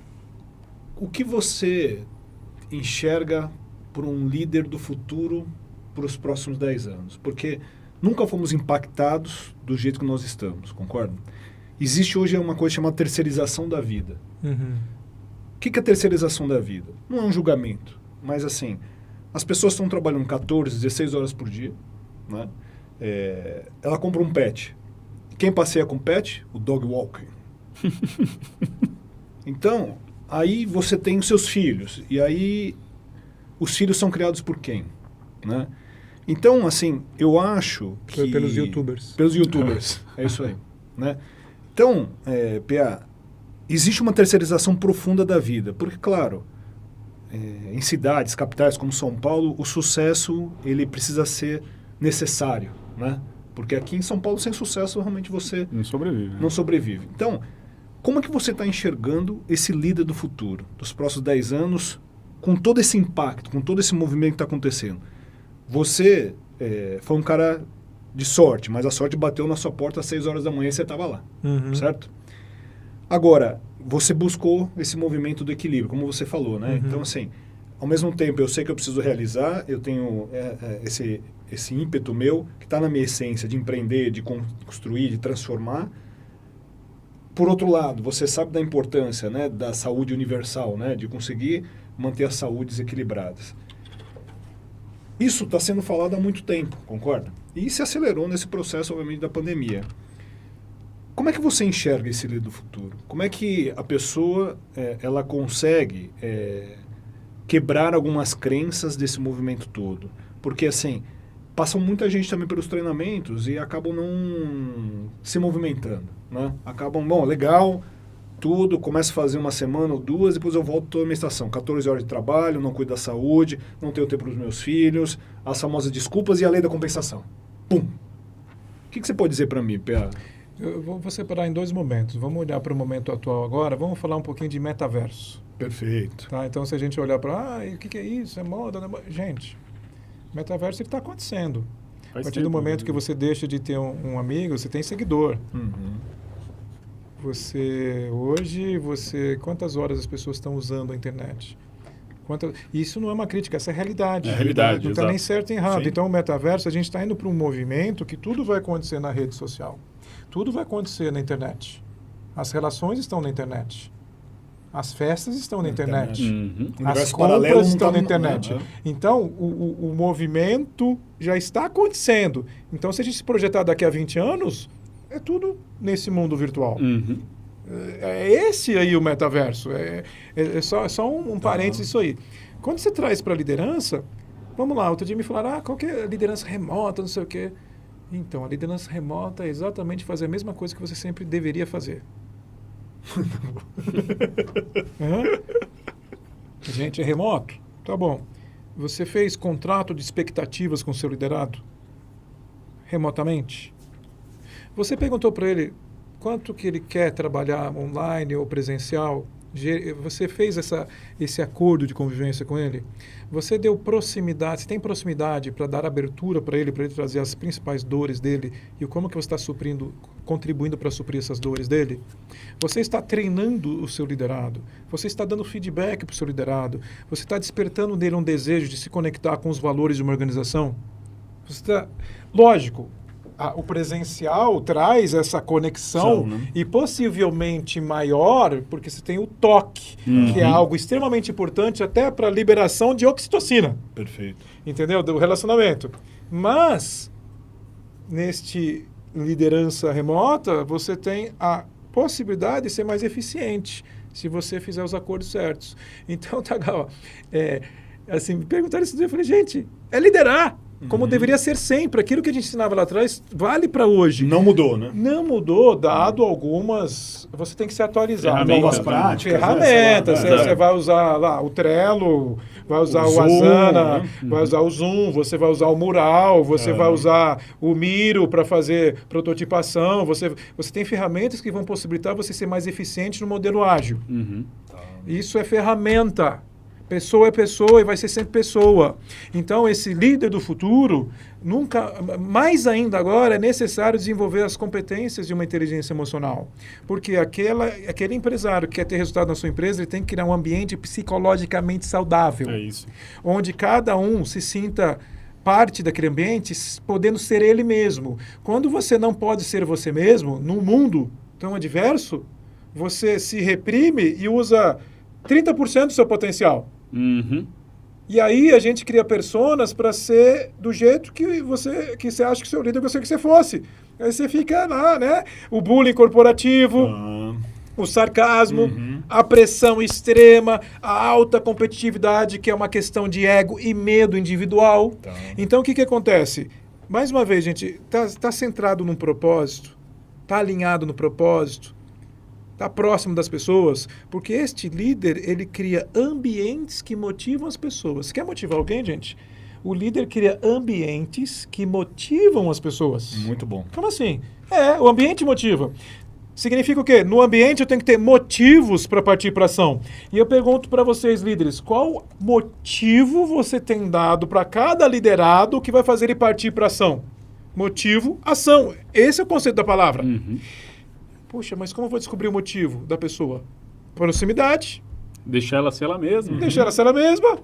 o que você enxerga por um líder do futuro para os próximos 10 anos? Porque nunca fomos impactados do jeito que nós estamos, concorda? Existe hoje uma coisa chamada terceirização da vida. O que é a terceirização da vida? Não é um julgamento, mas assim, as pessoas estão trabalhando 14, 16 horas por dia, né? Ela compra um pet. Quem passeia com pet? O dog walking. Então, aí você tem os seus filhos, e aí os filhos são criados por quem? Né? Então, assim, eu acho que... Pelos youtubers. Pelos youtubers, é isso aí. Né? Então, PA, existe uma terceirização profunda da vida, porque, claro, em cidades, capitais como São Paulo, o sucesso ele precisa ser necessário, né? Porque aqui em São Paulo, sem sucesso, realmente você não sobrevive. Não sobrevive. Então, Como é que você está enxergando esse líder do futuro, dos próximos 10 anos, com todo esse impacto, com todo esse movimento que está acontecendo? Você foi um cara de sorte, mas a sorte bateu na sua porta às 6 horas da manhã e você estava lá, certo? Agora, você buscou esse movimento do equilíbrio, como você falou, né? Então, assim, ao mesmo tempo, eu sei que eu preciso realizar, eu tenho esse ímpeto meu, que está na minha essência, de empreender, de construir, de transformar. Por outro lado, você sabe da importância, né, da saúde universal, né, de conseguir manter as saúdes equilibradas. Isso está sendo falado há muito tempo, concorda? E se acelerou nesse processo, obviamente, da pandemia. Como é que você enxerga esse líder do futuro? Como é que a pessoa ela consegue quebrar algumas crenças desse movimento todo? Porque, assim, passam muita gente também pelos treinamentos e acabam não se movimentando, né? Acabam, bom, legal, tudo, começo a fazer uma semana ou duas, depois eu volto toda a minha estação. 14 horas de trabalho, não cuido da saúde, não tenho tempo para os meus filhos, as famosas desculpas e a lei da compensação. Pum! O que você pode dizer para mim, Pia? Eu vou separar em 2 momentos. Vamos olhar para o momento atual agora, vamos falar um pouquinho de metaverso. Perfeito. Tá? Então, se a gente olhar para, o que é isso? É moda? Não é moda? Gente, metaverso está acontecendo. A partir do momento que você deixa de ter um amigo, você tem seguidor. Hoje, quantas horas as pessoas estão usando a internet? Isso não é uma crítica, essa é a realidade. É a realidade, não está nem certo nem errado. Sim. Então, o metaverso, a gente está indo para um movimento que tudo vai acontecer na rede social. Tudo vai acontecer na internet. As relações estão na internet. As festas estão na internet. As compras estão na internet. Então, o movimento já está acontecendo. Então, se a gente se projetar daqui a 20 anos, é tudo nesse mundo virtual. É esse aí o metaverso. É só um parênteses isso aí. Quando você traz para a liderança, vamos lá, outro dia me falaram, qual que é a liderança remota, não sei o quê. Então, a liderança remota é exatamente fazer a mesma coisa que você sempre deveria fazer. Gente, é remoto? Tá bom. Você fez contrato de expectativas com seu liderado? Remotamente? Você perguntou para ele quanto que ele quer trabalhar online ou presencial? Você fez esse acordo de convivência com ele? Você deu proximidade, você tem proximidade para dar abertura para ele trazer as principais dores dele e como que você está contribuindo para suprir essas dores dele? Você está treinando o seu liderado? Você está dando feedback para o seu liderado? Você está despertando nele um desejo de se conectar com os valores de uma organização? Lógico, o presencial traz essa conexão e possivelmente maior, porque você tem o toque, que é algo extremamente importante até para a liberação de oxitocina. Perfeito. Entendeu? Do relacionamento. Mas, neste liderança remota, você tem a possibilidade de ser mais eficiente, se você fizer os acordos certos. Então, Tagal, assim, me perguntaram isso, eu falei, gente, é liderar. Como deveria ser sempre. Aquilo que a gente ensinava lá atrás vale para hoje. Não mudou, né? Não mudou, dado algumas... Você tem que se atualizar. Novas práticas. Ferramentas. Você vai usar lá o Trello, vai usar o Asana, vai usar o Zoom, você vai usar o Mural, você vai usar o Miro para fazer prototipação. Você tem ferramentas que vão possibilitar você ser mais eficiente no modelo ágil. Isso é ferramenta. Pessoa é pessoa e vai ser sempre pessoa. Então, esse líder do futuro, mais ainda agora, é necessário desenvolver as competências de uma inteligência emocional. Porque aquele empresário que quer ter resultado na sua empresa, ele tem que criar um ambiente psicologicamente saudável. É isso. Onde cada um se sinta parte daquele ambiente, podendo ser ele mesmo. Quando você não pode ser você mesmo, num mundo tão adverso, você se reprime e usa 30% do seu potencial. E aí a gente cria personas para ser do jeito que você acha que o seu líder gostaria que você fosse. Aí você fica lá, né? O bullying corporativo, o sarcasmo, a pressão extrema, a alta competitividade, que é uma questão de ego e medo individual. Então, o que acontece? Mais uma vez, gente, tá centrado num propósito, tá alinhado no propósito, está próximo das pessoas, porque este líder, ele cria ambientes que motivam as pessoas. Quer motivar alguém, gente? O líder cria ambientes que motivam as pessoas. Muito bom. Como assim? O ambiente motiva. Significa o quê? No ambiente eu tenho que ter motivos para partir para ação. E eu pergunto para vocês, líderes, qual motivo você tem dado para cada liderado que vai fazer ele partir para ação? Motivo, ação. Esse é o conceito da palavra. Puxa, mas como eu vou descobrir o motivo da pessoa? Proximidade. Deixar ela ser ela mesma. Deixar ela ser ela mesma.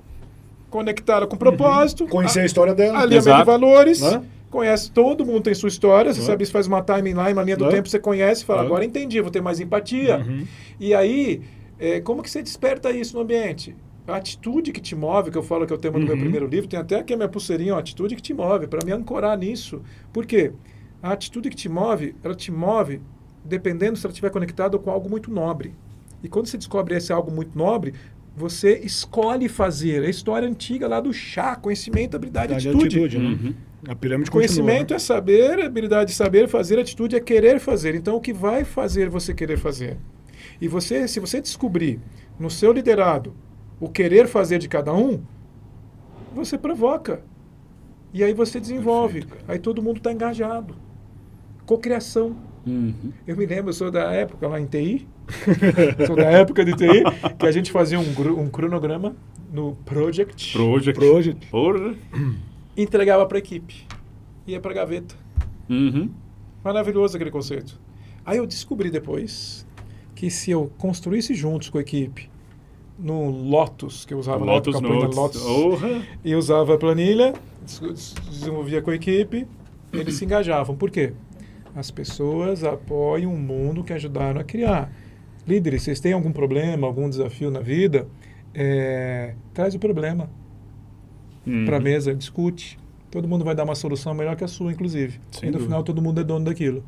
Conectar ela com propósito. Conhecer a história dela. Alinhamento de valores. Né? Conhece, todo mundo tem sua história, você sabe, você faz uma timeline, uma linha do tempo, você conhece, fala, agora entendi, vou ter mais empatia. E aí, como que você desperta isso no ambiente? A atitude que te move, que eu falo que é o tema do meu primeiro livro, tem até aqui a minha pulseirinha, a atitude que te move, para me ancorar nisso. Por quê? A atitude que te move, ela te move dependendo se ela estiver conectada com algo muito nobre. E quando você descobre esse algo muito nobre, você escolhe fazer. A história antiga lá do chá, conhecimento, habilidade e atitude. Né? A pirâmide Conhecimento continua, é saber, habilidade de saber fazer, atitude é querer fazer. Então, o que vai fazer você querer fazer? E você, se você descobrir no seu liderado o querer fazer de cada um, você provoca. E aí você desenvolve. Aí todo mundo está engajado. Cocriação. Eu me lembro, eu sou da época lá em TI, sou da época de TI, que a gente fazia um cronograma no Project. Porra. Entregava para a equipe. Ia para a gaveta. Maravilhoso aquele conceito. Aí eu descobri depois que se eu construísse juntos com a equipe no Lotus, que eu usava na época, Lotus, e usava a planilha, desenvolvia com a equipe, eles se engajavam. Por quê? As pessoas apoiam o mundo que ajudaram a criar. Líderes, vocês têm algum problema, algum desafio na vida? Traz o problema para a mesa, discute. Todo mundo vai dar uma solução melhor que a sua, inclusive. E no final todo mundo é dono daquilo.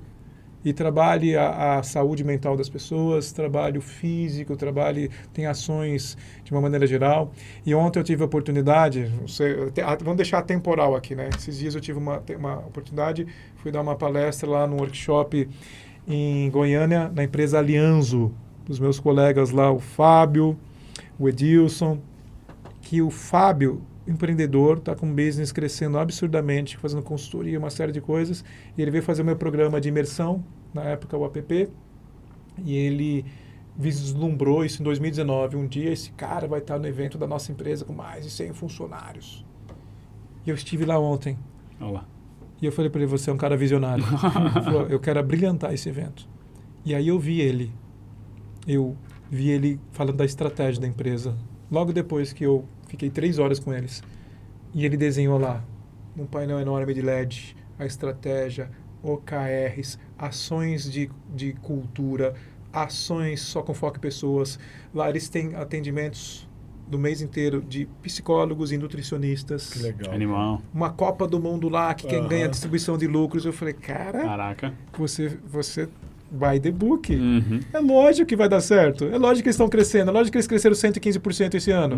E trabalhe a saúde mental das pessoas, trabalhe o físico, tem ações de uma maneira geral. E ontem eu tive a oportunidade, vamos deixar temporal aqui, né? Esses dias eu tive uma oportunidade, fui dar uma palestra lá no workshop em Goiânia, na empresa Alianzo, dos meus colegas lá, o Fábio, o Edilson, que o Fábio, empreendedor, está com um business crescendo absurdamente, fazendo consultoria, uma série de coisas, e ele veio fazer o meu programa de imersão, na época o APP, e ele vislumbrou isso em 2019. Um dia esse cara vai estar no evento da nossa empresa com mais de 100 funcionários. E eu estive lá ontem. Olá. E eu falei para ele, você é um cara visionário. Ele falou, eu quero abrilhantar esse evento. E aí eu vi ele falando da estratégia da empresa. Logo depois que eu fiquei 3 horas com eles. E ele desenhou lá, num painel enorme de LED, a estratégia, OKRs, ações de cultura, ações só com foco em pessoas. Lá eles têm atendimentos do mês inteiro de psicólogos e nutricionistas. Que legal. Animal. Uma Copa do Mundo lá, que quem ganha a distribuição de lucros. Eu falei, Caraca. Você by the book. É lógico que vai dar certo. É lógico que eles estão crescendo. É lógico que eles cresceram 115% esse ano.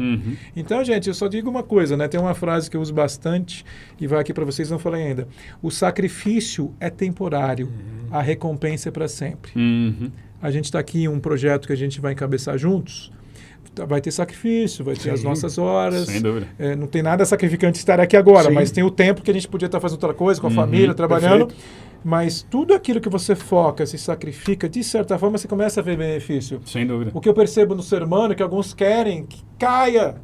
Então, gente, eu só digo uma coisa, né? Tem uma frase que eu uso bastante e vai aqui para vocês, não falei ainda. O sacrifício é temporário. A recompensa é para sempre. A gente está aqui em um projeto que a gente vai encabeçar juntos. Vai ter sacrifício, vai ter as nossas horas. Sem dúvida. Não tem nada sacrificante estar aqui agora, Sim. mas tem o tempo que a gente podia estar fazendo outra coisa, com a família, trabalhando. Perfeito. Mas tudo aquilo que você foca, se sacrifica, de certa forma você começa a ver benefício. Sem dúvida. O que eu percebo no ser humano é que alguns querem que caia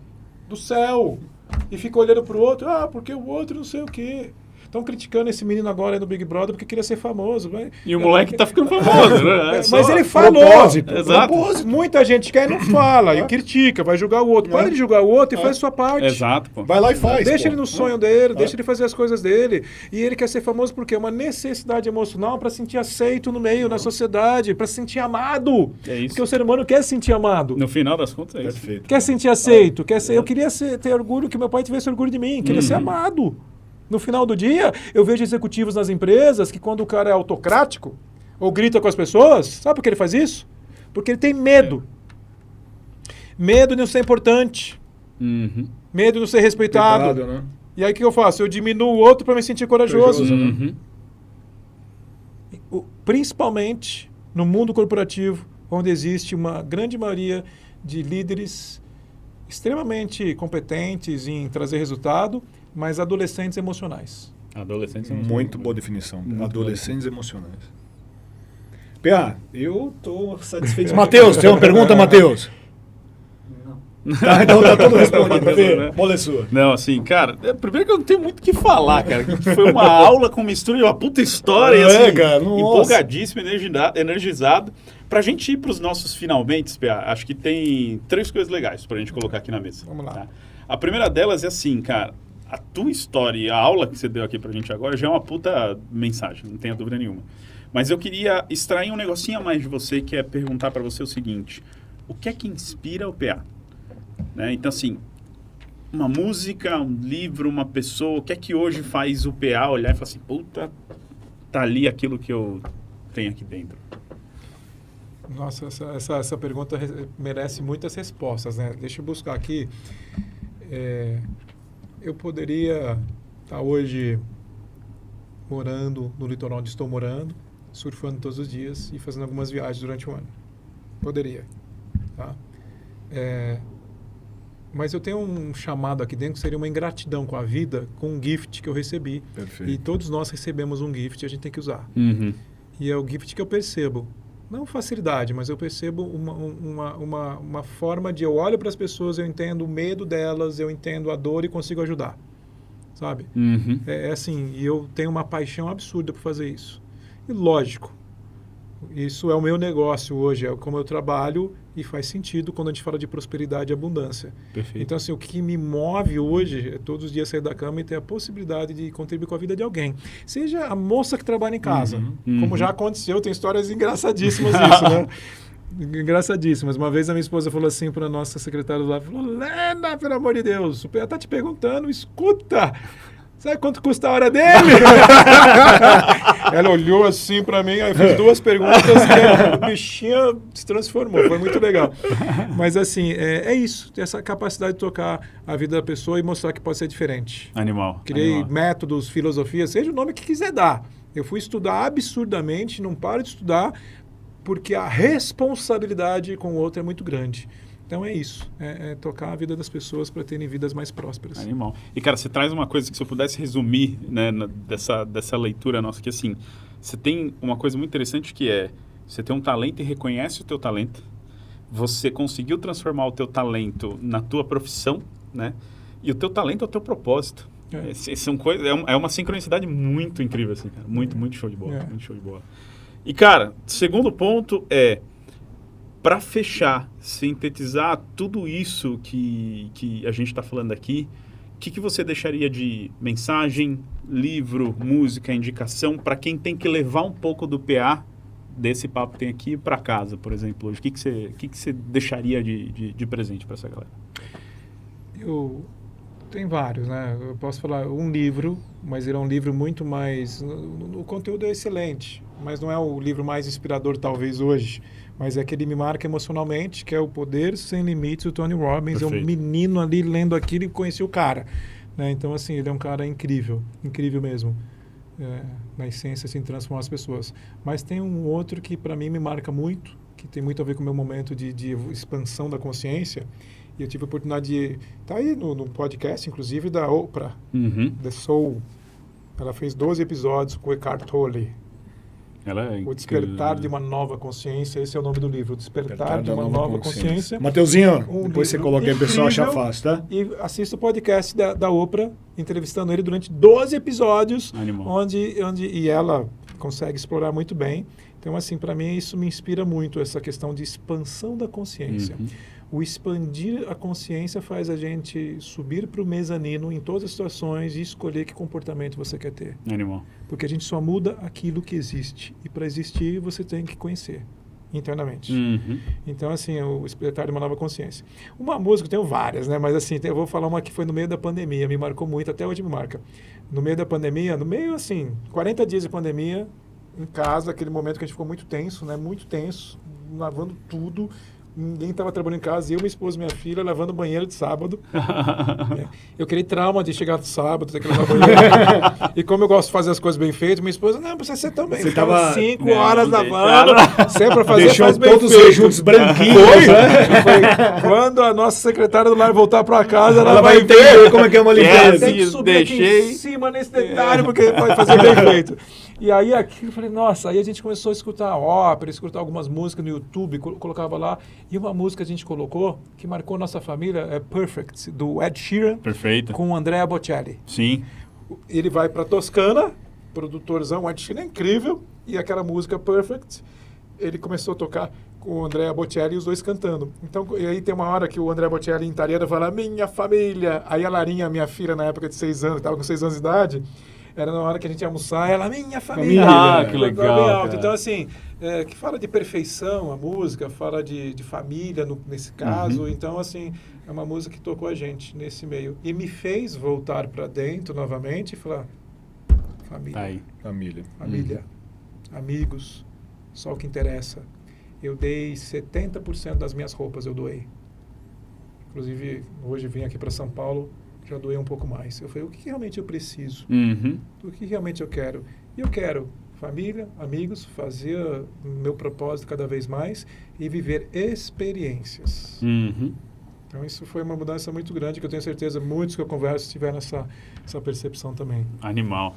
do céu e fica olhando para o outro, porque o outro não sei o quê. Estão criticando esse menino agora aí no Big Brother porque queria ser famoso. E o moleque tá ficando famoso, né? Mas ele falou. Propósito. Exato. Muita gente quer e não fala, e critica, vai julgar o outro. Para de julgar o outro e faz a sua parte. Exato, pô. Vai lá e faz. Deixa pô. ele no sonho dele, deixa ele fazer as coisas dele. E ele quer ser famoso porque é uma necessidade emocional para se sentir aceito no meio, na sociedade, para se sentir amado. É isso. Porque o ser humano quer se sentir amado. No final das contas é isso. Perfeito. Quer se sentir aceito. Eu queria ter orgulho, que meu pai tivesse orgulho de mim. Queria ser amado. No final do dia, eu vejo executivos nas empresas que quando o cara é autocrático ou grita com as pessoas, sabe por que ele faz isso? Porque ele tem medo. Medo de não ser importante. Medo de não ser respeitado. Né? E aí o que eu faço? Eu diminuo o outro para me sentir corajoso. Principalmente no mundo corporativo, onde existe uma grande maioria de líderes extremamente competentes em trazer resultado, mas adolescentes emocionais. Adolescentes. Muito boa definição. Adolescentes emocionais. PA, eu tô satisfeito. Matheus, tem uma pergunta, Matheus? Tá, então tá tudo respondido, né? Bola é sua. Não, assim, cara, primeiro que eu não tenho muito o que falar, cara. Foi uma aula com mistura de uma puta história, e assim, cara, empolgadíssimo, energizado. Pra gente ir pros nossos finalmente, PA, acho que tem 3 coisas legais pra gente colocar aqui na mesa. Vamos lá. Tá? A primeira delas é assim, cara, a tua história e a aula que você deu aqui pra gente agora já é uma puta mensagem, não tenha dúvida nenhuma. Mas eu queria extrair um negocinho a mais de você, que é perguntar pra você o seguinte: o que é que inspira o PA? Né? Então, assim, uma música, um livro, uma pessoa, o que é que hoje faz o PA olhar e falar assim, puta, tá ali aquilo que eu tenho aqui dentro? Nossa, essa pergunta merece muitas respostas, né? Deixa eu buscar aqui. Eu poderia estar hoje morando no litoral onde estou morando, surfando todos os dias e fazendo algumas viagens durante o ano. Poderia, tá? Mas eu tenho um chamado aqui dentro que seria uma ingratidão com a vida, com um gift que eu recebi. Perfeito. E todos nós recebemos um gift e a gente tem que usar. Uhum. E é o gift que eu percebo. Não facilidade, mas eu percebo uma forma de... Eu olho para as pessoas, eu entendo o medo delas, eu entendo a dor e consigo ajudar. Sabe? Uhum. É assim, e eu tenho uma paixão absurda por fazer isso. E lógico, isso é o meu negócio hoje, é como eu trabalho e faz sentido quando a gente fala de prosperidade e abundância. Perfeito. Então, assim, o que me move hoje é todos os dias sair da cama e ter a possibilidade de contribuir com a vida de alguém. Seja a moça que trabalha em casa, como já aconteceu, tem histórias engraçadíssimas isso, né? Engraçadíssimas. Uma vez a minha esposa falou assim para a nossa secretária lá, falou, Lena, pelo amor de Deus, o PA tá te perguntando, escuta, sabe quanto custa a hora dele? Ela olhou assim para mim, aí fiz 2 perguntas e a bichinha se transformou. Foi muito legal. Mas assim, é isso. Essa capacidade de tocar a vida da pessoa e mostrar que pode ser diferente. Animal. Criei métodos, filosofias, seja o nome que quiser dar. Eu fui estudar absurdamente, não paro de estudar, porque a responsabilidade com o outro é muito grande. Então é isso, é tocar a vida das pessoas para terem vidas mais prósperas. Animal. E, cara, você traz uma coisa que se eu pudesse resumir, né, dessa leitura nossa, que assim, você tem uma coisa muito interessante que é, você tem um talento e reconhece o teu talento, você conseguiu transformar o teu talento na tua profissão, né, e o teu talento é o teu propósito. É uma sincronicidade muito incrível, assim, cara. Muito show de bola. Muito show de bola. E, cara, segundo ponto para fechar, sintetizar tudo isso que a gente está falando aqui, o que você deixaria de mensagem, livro, música, indicação para quem tem que levar um pouco do PA desse papo que tem aqui para casa, por exemplo, hoje? O que você deixaria de presente para essa galera? Tem vários, né? Eu posso falar um livro, mas ele é um livro muito mais... O conteúdo é excelente, mas não é o livro mais inspirador talvez hoje, mas é que ele me marca emocionalmente, que é O Poder Sem Limites, do Tony Robbins. Perfeito. É um menino ali lendo aquilo e conheci o cara. Né? Então, assim, ele é um cara incrível mesmo. Na essência, assim, transformar as pessoas. Mas tem um outro que, para mim, me marca muito, que tem muito a ver com o meu momento de expansão da consciência. E eu tive a oportunidade de estar aí no podcast, inclusive, da Oprah, The Soul. Ela fez 12 episódios com o Eckhart Tolle. O Despertar de uma Nova Consciência, esse é o nome do livro, O Despertar de uma Nova Consciência. Mateuzinho, depois você coloca aí, o pessoal acha fácil, tá? E assista o podcast da Oprah, entrevistando ele durante 12 episódios, onde e ela consegue explorar muito bem. Então, assim, para mim, isso me inspira muito, essa questão de expansão da consciência. O expandir a consciência faz a gente subir para o mezanino em todas as situações e escolher que comportamento você quer ter. Animal. Porque a gente só muda aquilo que existe. E para existir, você tem que conhecer internamente. Então, assim, o Despertar de uma Nova Consciência. Uma música, eu tenho várias, né? Mas, assim, eu vou falar uma que foi no meio da pandemia. Me marcou muito, até hoje me marca. No meio da pandemia, 40 dias de pandemia, em casa, aquele momento que a gente ficou muito tenso, né? Muito tenso, lavando tudo. Ninguém estava trabalhando em casa, eu, minha esposa e minha filha lavando banheiro de sábado. Eu criei trauma de chegar no sábado, ter que lavar banheiro. E como eu gosto de fazer as coisas bem feitas, minha esposa, não, precisa ser também. Você estava 5 horas lavando, sempre para fazer deixou faz bem todos feito. os rejuntos branquinhos, né? Foi quando a nossa secretária do lar voltar para casa, ela vai entender como é que é uma limpeza. Tem que subir aqui em cima nesse detalhe, porque vai fazer bem feito. E aí aquilo, eu falei, nossa, aí a gente começou a escutar ópera, escutar algumas músicas no YouTube, colocava lá. E uma música a gente colocou, que marcou nossa família, é Perfect, do Ed Sheeran. Perfeito. Com o Andrea Bocelli. Sim. Ele vai pra Toscana, produtorzão, o Ed Sheeran é incrível, e aquela música Perfect, ele começou a tocar com o Andrea Bocelli e os dois cantando. Então, e aí tem uma hora que o Andrea Bocelli em italiano fala, minha família. Aí a Larinha, minha filha, na época de 6 anos, estava com 6 anos de idade, era na hora que a gente ia almoçar, ela, minha família. Ah, que legal. Então, assim, que fala de perfeição a música, fala de família nesse caso. Então, assim, é uma música que tocou a gente nesse meio. E me fez voltar para dentro novamente e falar, família. Tá aí. Família. Amigos, só o que interessa. Eu dei 70% das minhas roupas, eu doei. Inclusive, hoje vim aqui para São Paulo, já doei um pouco mais. Eu falei, o que realmente eu preciso? O que realmente eu quero? E eu quero família, amigos, fazer meu propósito cada vez mais e viver experiências. Então, isso foi uma mudança muito grande, que eu tenho certeza muitos que eu converso tiveram essa percepção também. Animal,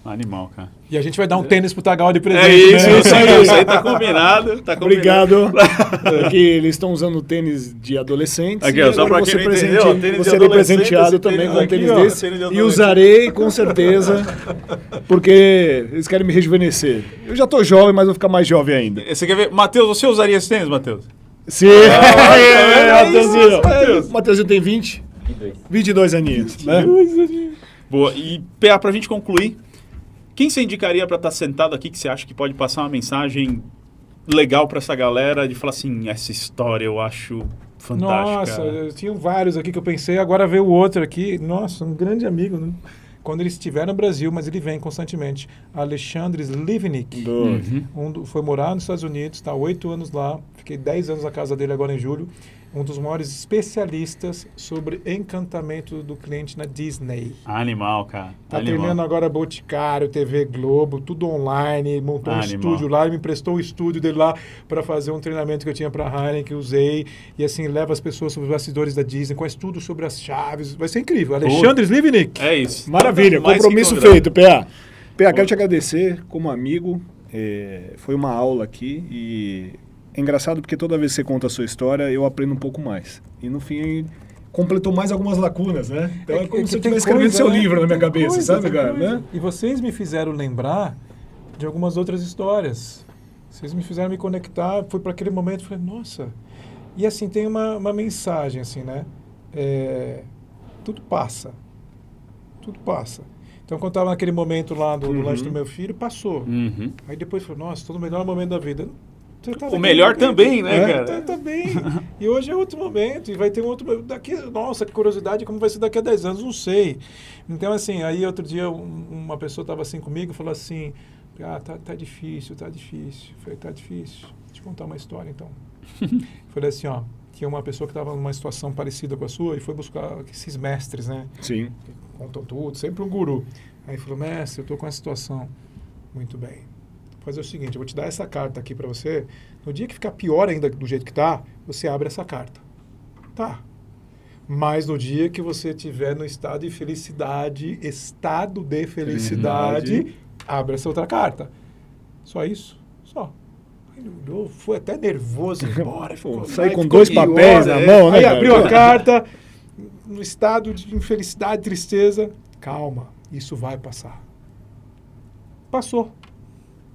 cara. E a gente vai dar um tênis pro Tagal de presente. É isso, né? isso aí tá combinado. Obrigado. Aqui eles estão usando tênis de adolescentes. Aqui, ó, só pra quem não entendeu, tênis de serei presenteado também com um tênis desse. E usarei, com certeza, porque eles querem me rejuvenescer. Eu já tô jovem, mas vou ficar mais jovem ainda. Você quer ver? Matheus, você usaria esse tênis, Matheus? Sim. Matheusinho tem 22 aninhos. Né? Boa. E, PA, pra gente concluir, quem você indicaria para estar sentado aqui que você acha que pode passar uma mensagem legal para essa galera de falar assim, essa história eu acho fantástica? Nossa, eu tinha vários aqui que eu pensei, agora veio outro aqui. Nossa, um grande amigo, né? Quando ele estiver no Brasil, mas ele vem constantemente. Alexandre Slivnik. Foi morar nos Estados Unidos, está há 8 anos lá. Fiquei 10 anos na casa dele agora em julho. Um dos maiores especialistas sobre encantamento do cliente na Disney. Animal, cara. Tá treinando agora Boticário, TV Globo, tudo online. Montou um estúdio lá e me emprestou o estúdio dele lá para fazer um treinamento que eu tinha para a Heineken, que usei. E assim, leva as pessoas sobre os bastidores da Disney, conhece tudo sobre as chaves. Vai ser incrível. Alexandre Slivnik. É isso. Maravilha, compromisso feito, PA. PA, quero te agradecer como amigo. Foi uma aula aqui e... É engraçado porque toda vez que você conta a sua história, eu aprendo um pouco mais. E no fim, completou mais algumas lacunas, né? Então é como se eu estivesse escrevendo seu livro na minha cabeça, sabe, cara? Né? E vocês me fizeram lembrar de algumas outras histórias. Vocês me fizeram me conectar, foi para aquele momento, falei, nossa. E assim, tem uma mensagem, assim, né? Tudo passa. Tudo passa. Então, quando estava naquele momento lá do lanche do meu filho, passou. Aí depois falei, nossa, estou no melhor momento da vida. O melhor também, né, cara? Tá bem. E hoje é outro momento, e vai ter um outro... Nossa, que curiosidade, como vai ser daqui a 10 anos, não sei. Então, assim, aí outro dia uma pessoa estava assim comigo e falou assim, tá difícil. Eu falei, tá difícil. Deixa eu contar uma história, então. Falei assim, ó, tinha uma pessoa que estava numa situação parecida com a sua e foi buscar esses mestres, né? Sim. Contam tudo, sempre um guru. Aí falou, mestre, eu estou com essa situação. Muito bem. Fazer o seguinte, eu vou te dar essa carta aqui para você. No dia que ficar pior ainda do jeito que tá, você abre essa carta. Tá. Mas no dia que você estiver no estado de felicidade, abre essa outra carta. Só isso? Só. Eu fui até nervoso embora. Saí com 2 papéis na mão, né? Aí abriu a carta, no estado de infelicidade, tristeza. Calma, isso vai passar. Passou.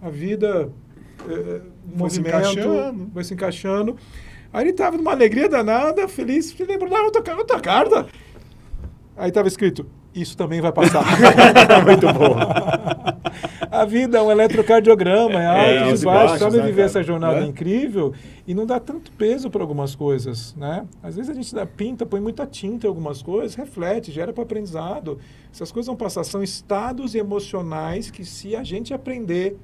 A vida, movimento, vai se encaixando. Aí ele estava numa alegria danada, feliz, se lembrou, outra carta. Aí estava escrito, isso também vai passar. Muito bom. A vida é um eletrocardiograma, é altos e baixos, sabe viver essa jornada né? incrível e não dá tanto peso para algumas coisas, né? Às vezes a gente põe muita tinta em algumas coisas, reflete, gera para aprendizado. Essas coisas vão passar, são estados emocionais que se a gente aprender,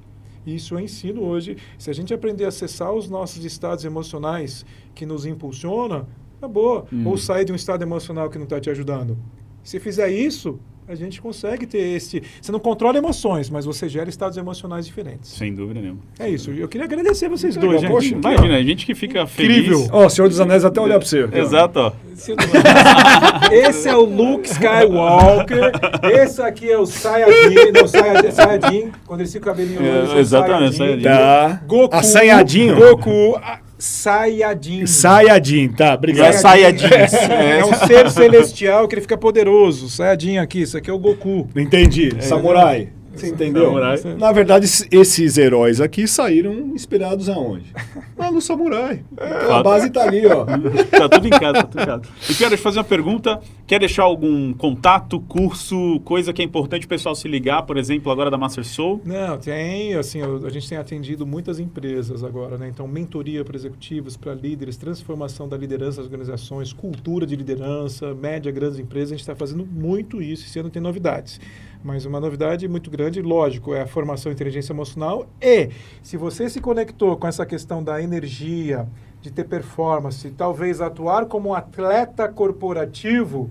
isso eu ensino hoje, se a gente aprender a acessar os nossos estados emocionais que nos impulsionam, acabou. Ou sair de um estado emocional que não está te ajudando. Se fizer isso, a gente consegue ter esse... Você não controla emoções, mas você gera estados emocionais diferentes. Sem dúvida nenhuma. É isso. Eu queria agradecer vocês dois, gente. Poxa, imagina, a gente que fica Incrível. feliz. Ó, o Senhor dos Anéis até olhar pra você. Exato, ó. Esse é o Luke Skywalker. Esse aqui é o Saiyajin. Não, Saiyajin. Quando ele fica com o cabelinho loiro, exatamente, Saiyajin. Tá. Goku. Assanhadinho. Goku. Saiyajin. Saiyajin, tá, obrigado. Saiyajin. É um ser celestial que ele fica poderoso. Saiyajin aqui, isso aqui é o Goku. Entendi. Samurai. Você entendeu? Samurai. Na verdade, esses heróis aqui saíram inspirados aonde? Lá no Samurai. A base tá ali, ó. Tá tudo em casa, tá tudo em casa. E quero te fazer uma pergunta. Quer deixar algum contato, curso, coisa que é importante o pessoal se ligar, por exemplo, agora da Master Soul? Não, tem, assim, a gente tem atendido muitas empresas agora, né? Então, mentoria para executivos, para líderes, transformação da liderança das organizações, cultura de liderança, média, grandes empresas, a gente está fazendo muito isso, esse ano tem novidades. Mas uma novidade muito grande, lógico, é a formação em inteligência emocional e se você se conectou com essa questão da energia, de ter performance, talvez atuar como um atleta corporativo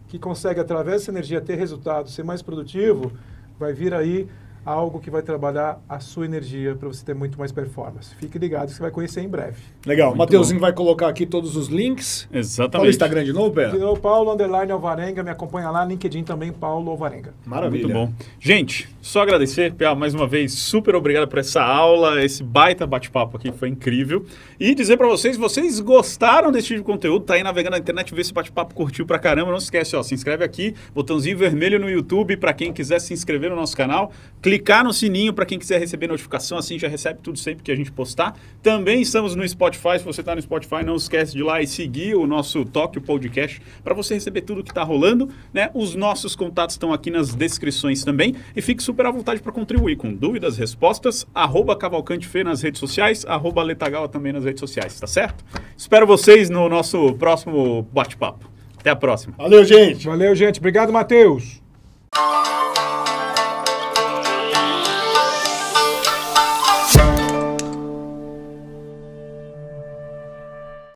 que consegue, através dessa energia, ter resultado, ser mais produtivo, vai vir aí algo que vai trabalhar a sua energia para você ter muito mais performance. Fique ligado que você vai conhecer em breve. Legal. Mateuzinho vai colocar aqui todos os links. Exatamente. Fala o Instagram de novo, Pé? De novo, Paulo_Alvarenga, me acompanha lá, LinkedIn também, Paulo Alvarenga. Maravilha. Muito bom. Gente, só agradecer, Pia, mais uma vez, super obrigado por essa aula, esse baita bate-papo aqui, foi incrível. E dizer pra vocês gostaram desse tipo de conteúdo, tá aí navegando na internet, vê esse bate-papo, curtiu pra caramba, não se esquece, ó, se inscreve aqui, botãozinho vermelho no YouTube pra quem quiser se inscrever no nosso canal, clicar no sininho pra quem quiser receber notificação, assim já recebe tudo sempre que a gente postar. Também estamos no Spotify, se você tá no Spotify, não esquece de ir lá e seguir o nosso Tóquio Podcast pra você receber tudo que tá rolando, né? Os nossos contatos estão aqui nas descrições também e fique super à vontade para contribuir com dúvidas, respostas, @CavalcanteFê nas redes sociais, @Letagawa também nas redes sociais, tá certo? Espero vocês no nosso próximo bate-papo. Até a próxima. Valeu, gente. Valeu, gente. Obrigado, Matheus.